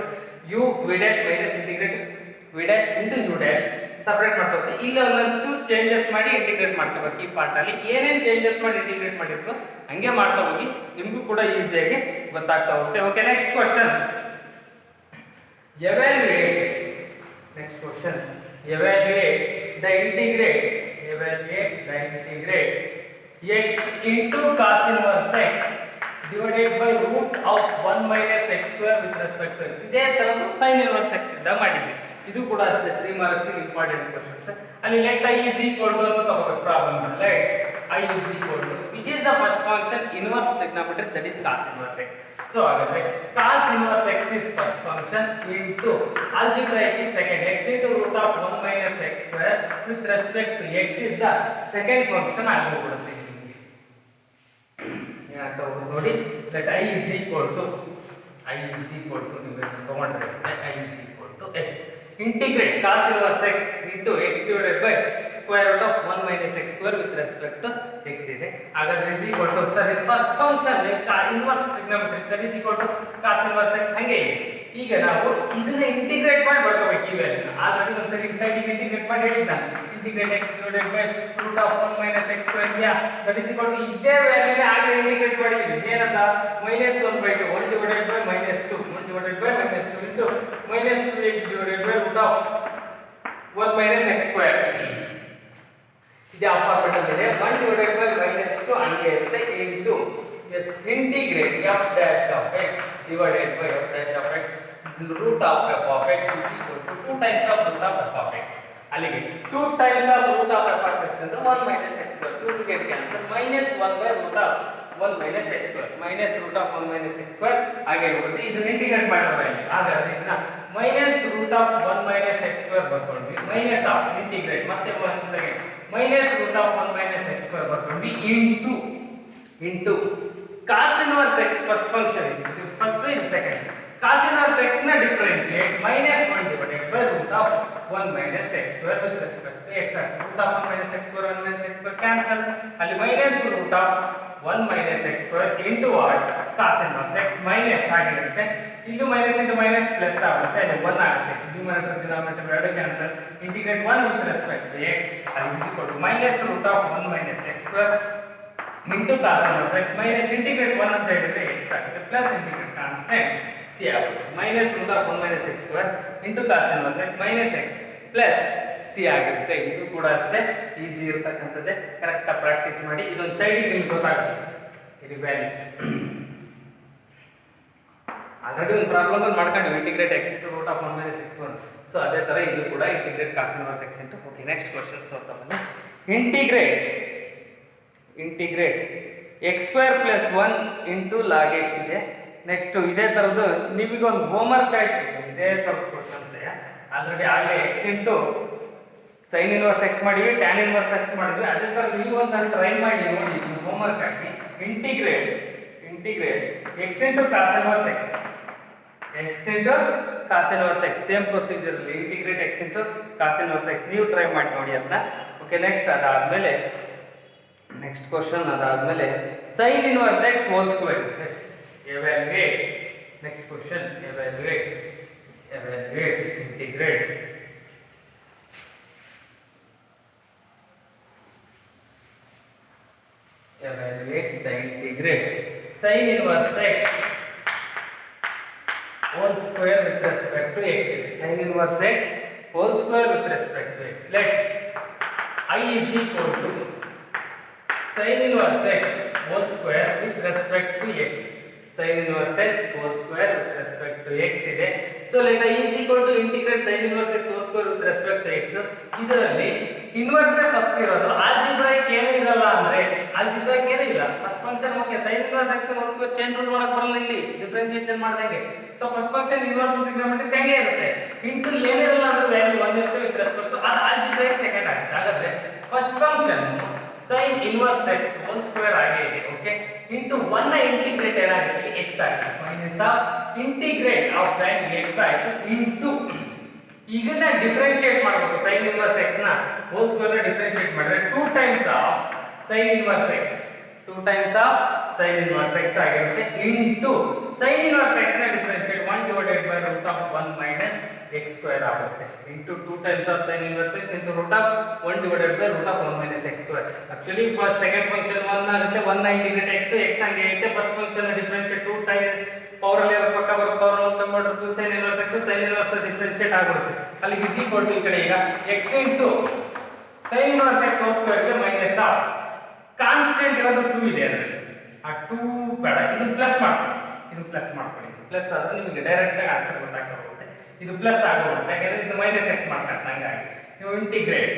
u v dash minus integrate v dash into u dash separate ಮಾಡ್ಕೋಬೇಕು. ಇಲ್ಲಿ ಒಂದೊಂದು ಚೇಂಜಸ್ ಮಾಡಿ ಇಂಟಿಗ್ರೇಟ್ ಮಾಡ್ಕೋಬೇಕು. ಈ ಪಾರ್ಟ್ ಅಲ್ಲಿ ಏನೇನು ಚೇಂಜಸ್ ಮಾಡಿ ಇಂಟಿಗ್ರೇಟ್ ಮಾಡಿರ್ತೀವೋ ಹಂಗೆ ಮಾಡ್ತಾ ಹೋಗಿ, ನಿಮಗೂ ಕೂಡ ಈಸಿಯಾಗಿ ಗೊತ್ತಾಗ್ತಾ ಹೋಗುತ್ತೆ. Okay next question, evaluate next question evaluate the integrate x into cos inverse x divided by root of 1 minus x square with respect to x. ಇದೇ ತರದ್ದು sin inverse x ಇಂದ ಮಾಡಿದ್ವಿ. ಇದು ಕೂಡ ಅಷ್ಟೇ 3 ಮಾರ್ಕ್ಸ್ ಇಂಪಾರ್ಟೆಂಟ್ ಕ್ವೆಶ್ಚನ್ಸ್. ಅಲ್ಲಿ let i is equal to ಅಂತ ತಗೋಬೇಕು ಪ್ರಾಬ್ಲಮ್ ಅಲ್ಲಿ. i is equal to which is the first function inverse trigonometry, that is cos inverse x. So ಹಾಗಾದ್ರೆ cos inverse x is first function into algebraic is second, x into root of 1 minus x square with respect to x is the second function ಆಗಿಬಿಡುತ್ತೆ. ಯಾಕೆ ನೋಡಿ let i is equal to ನೀವು ತಗೊಂಡ್ರೆ i is equal to s integrate cos inverse x into x divided by square root of 1 minus x square with respect to x ಇದೆ. ಹಾಗಾದ್ರೆ is equal to ಸರ್ ಇದು first function inverse trigonometry that is equal to cos inverse x ಹಂಗೆ ಇದೆ. ಈಗ ನಾವು ಇದನ್ನ ಇಂಟಿಗ್ರೇಟ್ ಮಾಡಿ ಬರ್ಕೋಬೇಕು ಈ ವ್ಯಾಲ್ಯೂನ. ಆಲ್ರೆಡಿ ಒಂದ್ಸರಿ ಈ ಸೈಡ್ ಇಂಟಿಗ್ರೇಟ್ ಮಾಡಿ ಹೇಳಿದ್ನ integrate x divided by root of 1 minus x square ಇದೆಯಾ, that is equal to ಇದೇ ವ್ಯಾಲ್ಯೂನ ಆಗಲೇ ಇಂಟಿಗ್ರೇಟ್ ಮಾಡಿದ್ವಿ. ಏನಂತ minus 1 by 2 1 divided by minus 2 1 divided by minus 2 into minus 2x divided by root of 1 minus x square. ಇದು ಆ ಫಾರ್ಮೆಟ್ ಅಲ್ಲಿ ಇದೆ. 1 divided by minus 2 ಹಂಗೆ ಇರುತ್ತೆ into yes integrate f dash of x divided by f dash of x root of f of x is equal to 2 times of root of f of x. ಅಲ್ಲಿಗೆ 2 times of root of f of x ಅಂದ್ರೆ 1 minus x square, 2 to get cancel minus 1 by root of 1 minus x square minus root of 1 minus x square ಹಾಗೆ ಬರುತ್ತೆ. ಇದನ್ನ ಇಂಟಿಗ್ರೇಟ್ ಮಾಡೋಣ ಇಲ್ಲಿ. ಹಾಗಾದ್ರೆ ಇದನ್ನ minus root of 1 minus x square ಬರ್ಕೊಂಡ್ವಿ minus of integrate ಮತ್ತೆ ಒಂದು second minus root of 1 minus x square ಬರ್ಕೊಂಡ್ವಿ into cos inverse x first function ಇದು ಫಸ್ಟ್ ಇದು ಸೆಕೆಂಡ್. cos inverse x ನ differentiate minus 1 divided by root of 1 minus x square with respect to x. root of 1 minus x square 1 minus x square cancel. ಅಲ್ಲಿ minus root of 1 minus x square into what cos inverse x minus ಆಗಿರುತ್ತೆ. ಇದು minus into minus plus ಆಗುತ್ತೆ, ಅಲ್ಲಿ 1 ಆಗುತ್ತೆ. ನ್ಯೂಮರೇಟರ್ ಡಿನಾಮಿನೇಟರ್ ಎರಡು cancel. Integrate 1 with respect to x ಅಲ್ಲಿ is equal to minus root of 1 minus x square into cos inverse x minus integrate 1 ಅಂತ ಹೇಳಿದ್ರೆ x ಆಗುತ್ತೆ plus integrate constant c ಆಗುತ್ತೆ. minus root of 1 minus x square into cos inverse x minus x plus c ಆಗಿರುತ್ತೆ. ಇದು ಕೂಡ ಅಷ್ಟೇ ಈಸಿ ಇರತಕ್ಕಂಥದ್ದೇ. ಕರೆಕ್ಟ್ ಆಗಿ ಪ್ರಾಕ್ಟೀಸ್ ಮಾಡಿ. ಇದೊಂದು ಸೈಡಿಗೆ ನಿಮ್ಗೆ ಗೊತ್ತಾಗುತ್ತೆ ಇದು ವ್ಯಾಲ್ಯೂ. ಆಲ್ರೆಡಿ ಒಂದು ಪ್ರಾಬ್ಲಮ್ ಅಲ್ಲಿ ಮಾಡ್ಕೊಂಡು integrate x into root of 1 minus x square. So ಅದೇ ತರ ಇದು ಕೂಡ integrate cos inverse x into. Okay next questions ನೋಡ್ತಾ ಬನ್ನಿ. Integrate x square plus 1 into log x ಇದೆ. ನೆಕ್ಸ್ಟ್ ಇದೇ ತರದ್ದು ನಿಮಗೆ ಒಂದು ಹೋಮ್ವರ್ಕ್ ಆಯ್ತು. ಇದೇ ತರದ ಕ್ವೆಶ್ಚನ್ಸ್ ಆಲ್ರೆಡಿ ಆಗಲೇ x into sin inverse x ಮಾಡಿದ್ವಿ, tan inverse x ಮಾಡಿದ್ವಿ. ಅದೇ ತರ ನೀವು ಒಂದು ಟ್ರೈ ಮಾಡಿ ನೋಡಿ ಹೋಮ್ವರ್ಕ್ ಆಗಿ. Integrate x into cos inverse x cos inverse x same procedure ಅಲ್ಲಿ integrate x into cos inverse x ನೀವು ಟ್ರೈ ಮಾಡಿ ನೋಡಿ ಅದನ್ನ. ಓಕೆ ನೆಕ್ಸ್ಟ್ ಅದಾದ್ಮೇಲೆ ನೆಕ್ಸ್ಟ್ ಕ್ವಶನ್ ಅದಾದ್ಮೇಲೆ sin inverse x whole square. Yes evaluate next question evaluate integrate the integrate sin inverse x whole square with respect to x. sin inverse x whole square with respect to x. Let I is equal to sin inverse x whole square with respect to x. sin inverse x whole square with respect to x ಇದೆ. So let I is equal to integrate sin inverse x whole square with respect to x. ಇದರಲ್ಲಿ ಇನ್ವರ್ಸ್ ಫಸ್ಟ್ ಇರೋದು, ಆಲ್ಜಿಬ್ರಾಯಿಕ್ ಏನೂ ಇರಲ್ಲ. ಅಂದ್ರೆ ಆಲ್ಜಿಬ್ರಾಯಿಕ್ ಏನೂ ಇಲ್ಲ. First function okay, sin inverse x whole square change rule ಮಾಡಕ್ ಬರಲ್ಲ ಇಲ್ಲಿ, ಡಿಫರೆನ್ಷಿಯೇಷನ್ ಮಾಡ್ದಂಗೆ. So first function inverse trigonometric ಹೆಂಗೆ ಇರುತ್ತೆ, ಇಂಟು ಏನಿರಲ್ಲ ಅಂದ್ರೆ ವ್ಯಾಲ್ಯೂ 1 ಇರುತ್ತೆ ವಿತ್ ರೆಸ್ಪೆಕ್ಟ್ ಟು ಅದು ಆಲ್ಜಿಬ್ರಾಯಿಕ್ ಸೆಕೆಂಡ್ ಆಗುತ್ತೆ. ಹಾಗಾದ್ರೆ first function sin inverse x whole square ಆಗಿ ಇದೆ. ಓಕೆ, ಇಂಟು 1 ನ ಇಂಟಿಗ್ರೇಟ್ ಏನಾಗುತ್ತೆ, x ಆಗುತ್ತೆ. Minus of integrate of value x ಆಯಿತು ಇಂಟು ಇದನ್ನ ಡಿಫರೆನ್ಶಿಯೇಟ್ ಮಾಡಬೇಕು. sin inverse x ನ whole square ನ ಡಿಫರೆನ್ಶಿಯೇಟ್ ಮಾಡಿದ್ರೆ 2 times of sin inverse x 2 times of sin inverse x ಆಗಿರುತ್ತೆ ಇಂಟು sin inverse x ನ differentiate 1 divided by root of 1 minus x square ಆಗುತ್ತೆ into 2 times of sin inverse x into root of 1 divided by root of 1 minus x square. Actually first second function 1 ಆಗುತ್ತೆ, 1 ನ ಇಂಟಿಗ್ರೇಟ್ x ಹಂಗೆ ಐತೆ. ಫಸ್ಟ್ ಫಂಕ್ಷನ್ ನ ಡಿಫರೆನ್ಶಿಯೇಟ್ 2 ಟೈಮ್ ಪವರ್ ಅಲ್ಲಿ ಪಕ್ಕ ಬರೋ ಪವರ್ ಅನ್ನು convert to sin inverse x, sin inverse ನ ಡಿಫರೆನ್ಶಿಯೇಟ್ ಆಗಿರುತ್ತೆ. ಅಲ್ಲಿ ಇಸ್ ಈಕ್ವಲ್ ಟು ಈ ಕಡೆ ಈಗ x into sin inverse x whole square ಗೆ ಮೈನಸ್ ಆಫ್ ಕಾನ್ಸ್ಟೆಂಟ್ ಇರೋದು 2 ಇದೆ ಅದರಲ್ಲಿ, ಆ 2 ಬೇಡ, ಇದು ಪ್ಲಸ್ ಮಾಡ್ಕೊಳ್ಳಿ, ಇದು ಪ್ಲಸ್ ಮಾಡ್ಕೊಳ್ಳಿ. ಪ್ಲಸ್ ಆದ್ರೆ ನಿಮಗೆ ಡೈರೆಕ್ಟ್ ಆಗಿ ಆನ್ಸರ್ ಗೊತ್ತಾಗ್ತಾ ಹೋಗುತ್ತೆ. ಇದು ಪ್ಲಸ್ ಆಗೋಗುತ್ತೆ ಯಾಕಂದ್ರೆ ಇದು ಮೈನಸ್ x ಮಾಡ್ಕೊಂಡು ಹಂಗಾಗಿ ನೀವು ಇಂಟಿಗ್ರೇಟ್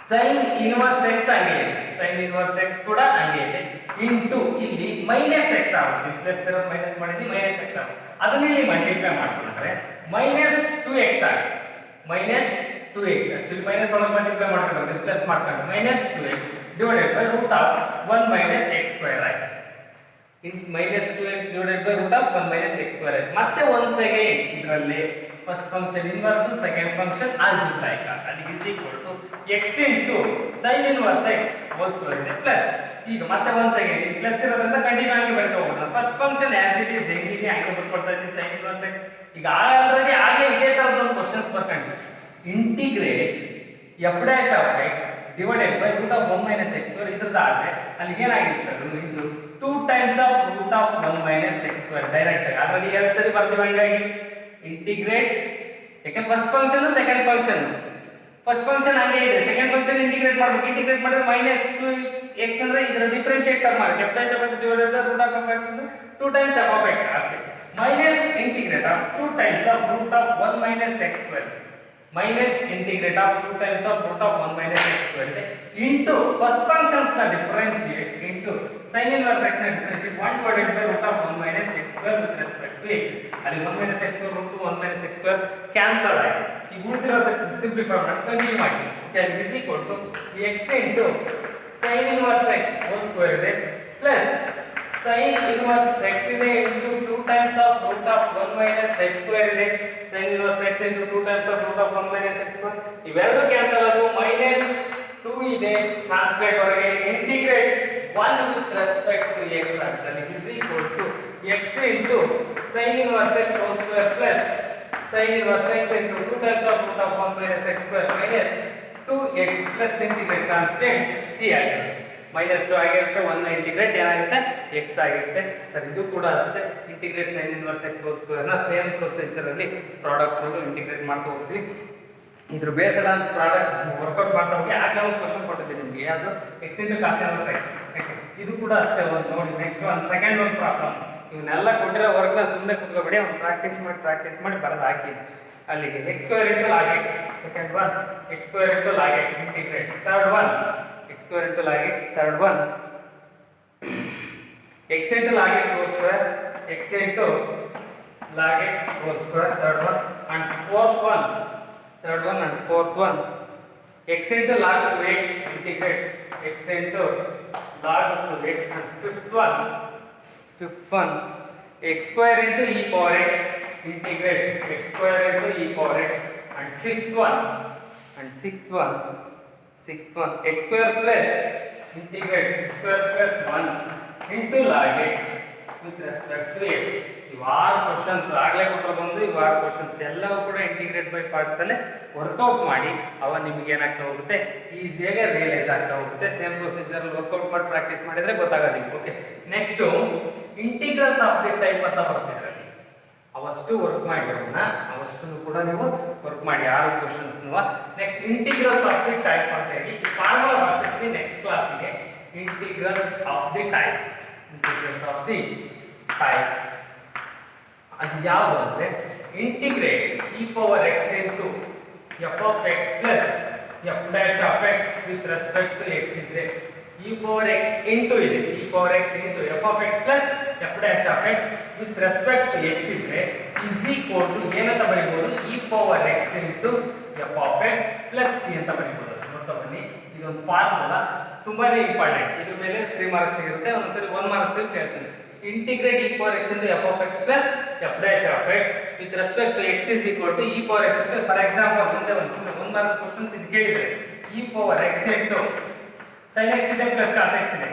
sin inverse x ಹಂಗೆ ಇದೆ, sin inverse x ಕೂಡ ಹಂಗೆ ಇದೆ ಇಂಟು ಇಲ್ಲಿ ಮೈನಸ್ x ಆಗುತ್ತೆ. ಪ್ಲಸ್ ಇರೋದು ಮೈನಸ್ ಮಾಡಿದ್ವಿ, ಮೈನಸ್ x ಆಗುತ್ತೆ. ಅದನ್ನ ಇಲ್ಲಿ ಮಲ್ಟಿಪ್ಲೈ ಮಾಡ್ಕೊಂಡ್ರೆ ಮೈನಸ್ 2x ಆಗುತ್ತೆ. ಮೈನಸ್ 2x ಆಕ್ಚುಲಿ ಮೈನಸ್ ಒಳಗೆ ಮಲ್ಟಿಪ್ಲೈ ಮಾಡ್ಕೊಂಡ್ರೆ ಪ್ಲಸ್ ಮಾಡ್ಕೊಂಡು minus 2x divided by root of 1 minus x square ಆಯ್ತು. Minus 2x divided by root of 1 minus x square ಆಯ್ತು. ಮತ್ತೆ ಒನ್ಸ್ ಅಗೈನ್ ಇದರಲ್ಲಿ first function inverse, second function algebraic ಅಲ್ಲಿ is equal to x into sin inverse x whole square ಇದೆ ಪ್ಲಸ್ ಈಗ ಮತ್ತೆ ಒನ್ಸ್ ಅಗೈನ್ ಈ ಪ್ಲಸ್ ಇರೋದ್ರಿಂದ ಕಂಟಿನ್ಯೂ ಆಗಿ ಬರ್ತಾ ಹೋಗೋಣ. First function as it is ಹೆಂಗಿದೆ ಹಂಗೆ ಬರ್ಕೊಳ್ತಾ ಇದ್ದೀವಿ sin inverse x. ಈಗ ಆಲ್ರೆಡಿ ಆಗಲೇ ಇದೇ ತರದ್ದು ಒಂದು ಕ್ವಶನ್ಸ್ ಬರ್ಕೊಂಡ್ವಿ. Integrate f dash of x divided by root of 1 minus x square ಇದ್ರದ್ದಾದ್ರೆ ಅಲ್ಲಿ ಏನಾಗಿತ್ತು ಅದು into 2 times of root of 1 minus x square direct ಆಗಿ ಆಲ್ರೆಡಿ ಎರಡು ಸರಿ ಬರ್ತೀವಿ ಹಂಗಾಗಿ ಇಂಟಿಗ್ರೇಟ್. ಯಾಕಂದ್ರೆ first function second function, first function ಹಂಗೆ ಇದೆ, ಸೆಕೆಂಡ್ ಫಂಕ್ಷನ್ ಇಂಟಿಗ್ರೇಟ್ ಮಾಡಬೇಕು. ಇಂಟಿಗ್ರೇಟ್ ಮಾಡಿದ್ರೆ ಮೈನಸ್ 2x ಅಂದ್ರೆ ಇದರ ಡಿಫರೆನ್ಶಿಯೇಟ್ ಟರ್ಮ್ ಆಗುತ್ತೆ. f dash of x divided by root of x ಅಂದ್ರೆ 2 ಟೈಮ್ಸ್ f of x ಆಗುತ್ತೆ minus integrate of 2 times of root of 1 minus x square minus integrate of 2 times of root of 1 minus x square ಇದೆ ಇಂಟು ಫಸ್ಟ್ ಫಂಕ್ಷನ್ಸ್ ನ differentiate into sin inverse x ನ differentiate 1 divided by root of 1 minus x square with respect to x. ಅಲ್ಲಿ 1 minus x square root 1 minus x square cancel ಆಗಿದೆ. ಈ ಉಳಿದಿರೋದಕ್ಕೆ ಸಿಂಪ್ಲಿಫೈ ಮಾಡಿ ಕಂಟಿನ್ಯೂ ಮಾಡಿ. Okay, is equal to x into sin inverse x whole square ಇದೆ ಪ್ಲಸ್ sin inverse x ಇದೆ into 2 times of root of 1 minus x square ಇದೆ. sin inverse x into 2 times of root of 1 minus x square ಇವೆರಡು ಕ್ಯಾನ್ಸಲ್ ಆದವು. ಮೈನಸ್ 2 ಇದೆ ಕಾನ್ಸ್ಟೆಂಟ್ ಹೊರಗೆ integrate 1 with respect to x ಆಗ್ತದೆ. Is equal to x into sin inverse x whole square plus sin inverse x into 2 times of root of 1 minus x square minus 2x plus integrate constant c ಆಗಿರುತ್ತೆ. ಮೈನಸ್ 2 ಆಗಿರುತ್ತೆ, 1 ನ ಇಂಟಿಗ್ರೇಟ್ ಏನಾಗುತ್ತೆ x ಆಗಿರುತ್ತೆ. ಸರ್ ಇದು ಕೂಡ ಅಷ್ಟೇ integrate sin inverse x whole square ನ ಸೇಮ್ ಪ್ರೊಸೀಜರ್ ಅಲ್ಲಿ ಪ್ರಾಡಕ್ಟ್ ಇಂಟಿಗ್ರೇಟ್ ಮಾಡ್ತಾ ಹೋಗ್ತೀವಿ. ಇದ್ರ ಬೇಸ್ಡ್ ಆನ್ ಪ್ರಾಡಕ್ಟ್ ವರ್ಕೌಟ್ ಮಾಡ್ತಾ ಹೋಗಿ ಆಗಲೇ ಒಂದು ಕ್ವಶನ್ ಕೊಟ್ಟಿದ್ದೀನಿ ನಿಮಗೆ, ಯಾವುದು x into cos inverse x. ಇದು ಕೂಡ ಅಷ್ಟೇ ಒಂದು ನೋಡಿ. ನೆಕ್ಸ್ಟ್ ಒಂದು ಸೆಕೆಂಡ್ ಒಂದು ಪ್ರಾಬ್ಲಮ್, ಇವನ್ನೆಲ್ಲ ಕೊಟ್ಟಿರೋ ವರ್ಕ್ನ ಸುಮ್ಮನೆ ಕುತ್ಕೋಬೇಡಿ, ಒಂದು ಪ್ರಾಕ್ಟೀಸ್ ಮಾಡಿ ಬರೋದು ಹಾಕಿ ಅಲ್ಲಿಗೆ. x square into log x second one, x square into log x integrate third one, x square into log x third one, x into log x whole square, x into log x whole square third one, and fourth one, third one and fourth one, x into log 2x integrate x into log 2x, and fifth one x square into e power x integrate x square into e power x, and sixth one x square plus integrate x square plus 1 into log x with respect to x. ಇವಾರು ಕ್ವಶನ್ಸ್ ಆಗಲೇ ಕೊಟ್ಟರು ಬಂದು ಇವಾರು ಕ್ವಶನ್ಸ್ ಎಲ್ಲವೂ ಕೂಡ ಇಂಟಿಗ್ರೇಟ್ ಬೈ ಪಾರ್ಟ್ಸ್ ಅಲ್ಲೇ ವರ್ಕೌಟ್ ಮಾಡಿ ಅವ ನಿಮ್ಗೆ ಏನಾಗ್ತಾ ಹೋಗುತ್ತೆ, ಈಸಿಯಾಗಿ ರಿಯಲೈಸ್ ಆಗ್ತಾ ಹೋಗುತ್ತೆ. ಸೇಮ್ ಪ್ರೊಸೀಜರ್ ವರ್ಕೌಟ್ ಮಾಡಿ ಪ್ರಾಕ್ಟೀಸ್ ಮಾಡಿದ್ರೆ ಗೊತ್ತಾಗೋದಿಲ್ಲ. Okay, next integrals of the type ಅಂತ ಬರುತ್ತೆ. ಅವಷ್ಟು ವರ್ಕ್ ಮಾಡಿರೋಣ, ಅವಷ್ಟನ್ನು ಕೂಡ ನೀವು ವರ್ಕ್ ಮಾಡಿ 6 questions. Next integrals of the type ಅಂತ ಹೇಳಿ ಈ ಫಾರ್ಮುಲಾ ಬರ್ಸಿರ್ತೀವಿ ನೆಕ್ಸ್ಟ್ ಕ್ಲಾಸಿಗೆ. Integrals of the type type. ಅದು ಯಾವುದು ಅಂದರೆ integrate e power x into f of x plus f dash of x with respect to x ಇದ್ರೆ e ಪವರ್ ಎಕ್ಸ್ ಇಂಟು ಇದೆ e power x into f of x plus f dash of x with respect to x ಇದ್ರೆ ಇಸ್ ಈಕ್ವಲ್ ಟು ಏನಂತ ಬರೀಬಹುದು e power x into f of x plus C ಅಂತ ಬರೀಬಹುದು. ನೋಡ್ತಾ ಬನ್ನಿ, ಇದೊಂದು ಫಾರ್ಮುಲಾ ತುಂಬಾನೇ ಇಂಪಾರ್ಟೆಂಟ್. ಇದ್ರ ಮೇಲೆ 3 ಮಾರ್ಕ್ಸ್ ಇರುತ್ತೆ, ಒಂದ್ಸರಿ 1 ಮಾರ್ಕ್ಸ್ ಕೇಳ್ತೀನಿ. Integrate e power x into f of x plus f dash of x with respect to x is equal to e power x into, for example ಮುಂದೆ ಒಂದು 1 ಮಾರ್ಕ್ಸ್ ಕ್ವಶನ್ಸ್ ಇದು ಕೇಳಿದ್ರೆ e power x into sin x ಇದೆ ಪ್ಲಸ್ cos x ಇದೆ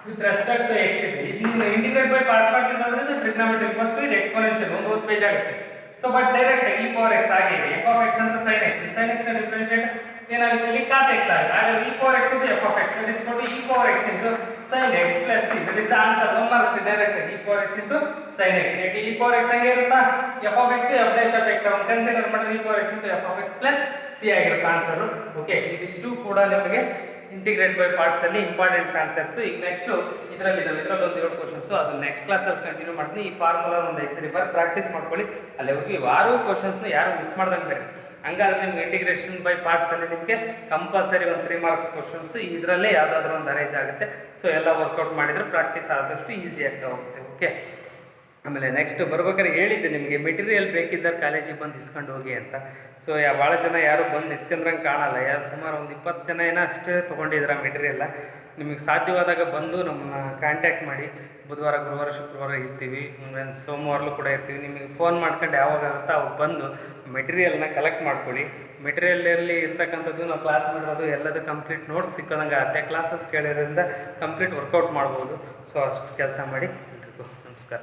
ವಿತ್ ರೆಸ್ಪೆಕ್ಟ್ ಟು x ಇದೆ. ಇದನ್ನ ಇಂಟಿಗ್ರೇಟ್ ಬೈ ಪಾರ್ಟ್ಸ್ ಮಾಡ್ತಿದ್ರೆ ಇದು ಟ್ರಿಗ್ನೋಮೆಟ್ರಿ ಫಸ್ಟ್ ಇದು ಎಕ್ಸ್ಪೋನೆನ್ಷಿಯಲ್ ಒಂದು ಪೇಜ್ ಆಗುತ್ತೆ. So but direct e power x ಆಗಿದೆ, f ಆಫ್ x ಅಂದ್ರೆ sin x, sin x ನ ಡಿಫರೆನ್ಷಿಯೇಟ್ ಏನಾಗುತ್ತೆ ಇಲ್ಲಿ cos x ಆಗುತ್ತೆ. ಹಾಗಾದ್ರೆ e power x into f of x that is equal to e power x into sin x plus c. that is the answer. 1 marks direct e power x into sin x. ಯಾಕೆ e power x ಹಂಗೆ ಇರುತ್ತಾ, f of x f dash of x ಅನ್ನು ಕನ್ಸಿಡರ್ ಮಾಡಿದ್ರೆ e power x into f of x plus c ಆಗಿರುತ್ತೆ ಆನ್ಸರ್. ಓಕೆ, ಇದಿಷ್ಟು ಕೂಡ ನಿಮಗೆ ಇಂಟಿಗ್ರೇಟ್ ಬೈ ಪಾರ್ಟ್ಸ್ ಅಲ್ಲಿ ಇಂಪಾರ್ಟೆಂಟ್ ಕಾನ್ಸೆಪ್ಟ್ಸ್. ಈಗ ನೆಕ್ಸ್ಟ್ ಇದರಲ್ಲಿ ಒಂದು 2 ಕ್ವಶನ್ಸ್ ಅದು ನೆಕ್ಸ್ಟ್ ಕ್ಲಾಸಲ್ಲಿ ಕಂಟಿನ್ಯೂ ಮಾಡ್ತೀನಿ. ಈ ಫಾರ್ಮುಲಾ ಒಂದು 5 ಸರಿ ಪ್ರಾಕ್ಟೀಸ್ ಮಾಡ್ಕೊಳ್ಳಿ. ಅಲ್ಲಿ ಹೋಗಿ ವಾರು ಕ್ವಶನ್ಸ್ನ ಯಾರು ಮಿಸ್ ಮಾಡ್ದಂಗೆ ಬೇರೆ. ಹಂಗಾದ್ರೆ ನಿಮ್ಗೆ ಇಂಟಿಗ್ರೇಷನ್ ಬೈ ಪಾರ್ಟ್ಸ್ ಅಲ್ಲಿ ನಿಮಗೆ ಕಂಪಲ್ಸರಿ ಒಂದು 3 ಮಾರ್ಕ್ಸ್ ಕ್ವಶನ್ಸ್ ಇದರಲ್ಲೇ ಯಾವುದಾದ್ರೂ ಒಂದು ಅರೈಸ್ ಆಗುತ್ತೆ. ಸೊ ಎಲ್ಲ ವರ್ಕೌಟ್ ಮಾಡಿದರೆ ಪ್ರಾಕ್ಟೀಸ್ ಆದಷ್ಟು ಈಸಿ ಆಗ್ತಾ ಹೋಗುತ್ತೆ. ಓಕೆ, ಆಮೇಲೆ ನೆಕ್ಸ್ಟ್ ಬರ್ಬೇಕಾದ್ರೆ ಹೇಳಿದ್ದೆ ನಿಮಗೆ ಮೆಟೀರಿಯಲ್ ಬೇಕಿದ್ದರೆ ಕಾಲೇಜಿಗೆ ಬಂದು ಇಸ್ಕೊಂಡು ಹೋಗಿ ಅಂತ. ಸೊ ಭಾಳ ಜನ ಯಾರು ಬಂದು ಇಸ್ಕೊಂಡ್ರಂಗೆ ಕಾಣಲ್ಲ, ಯಾರು ಸುಮಾರು ಒಂದು 20 ಜನ ಏನೋ ಅಷ್ಟೇ ತೊಗೊಂಡಿದ್ದೀರ ಮೆಟೀರಿಯಲ್ಲ. ನಿಮಗೆ ಸಾಧ್ಯವಾದಾಗ ಬಂದು ನಮ್ಮನ್ನ ಕಾಂಟ್ಯಾಕ್ಟ್ ಮಾಡಿ. ಬುಧವಾರ, ಗುರುವಾರ, ಶುಕ್ರವಾರ ಇರ್ತೀವಿ, ಸೋಮವಾರಲೂ ಕೂಡ ಇರ್ತೀವಿ. ನಿಮಗೆ ಫೋನ್ ಮಾಡ್ಕೊಂಡು ಯಾವಾಗ ಆಗುತ್ತೋ ಅವಾಗ ಬಂದು ಮೆಟೀರಿಯಲ್ನ ಕಲೆಕ್ಟ್ ಮಾಡ್ಕೊಳ್ಳಿ. ಮೆಟೀರಿಯಲಲ್ಲಿ ಇರ್ತಕ್ಕಂಥದ್ದು ನಾವು ಕ್ಲಾಸ್ ಮಾಡಿರೋದು ಎಲ್ಲದು ಕಂಪ್ಲೀಟ್ ನೋಟ್ಸ್ ಸಿಕ್ಕೋದಂಗೆ ಆಗುತ್ತೆ. ಕ್ಲಾಸಸ್ ಕೇಳಿರೋದ್ರಿಂದ ಕಂಪ್ಲೀಟ್ ವರ್ಕೌಟ್ ಮಾಡ್ಬೋದು. ಸೊ ಅಷ್ಟು ಕೆಲಸ ಮಾಡಿ. ನಮಸ್ಕಾರ.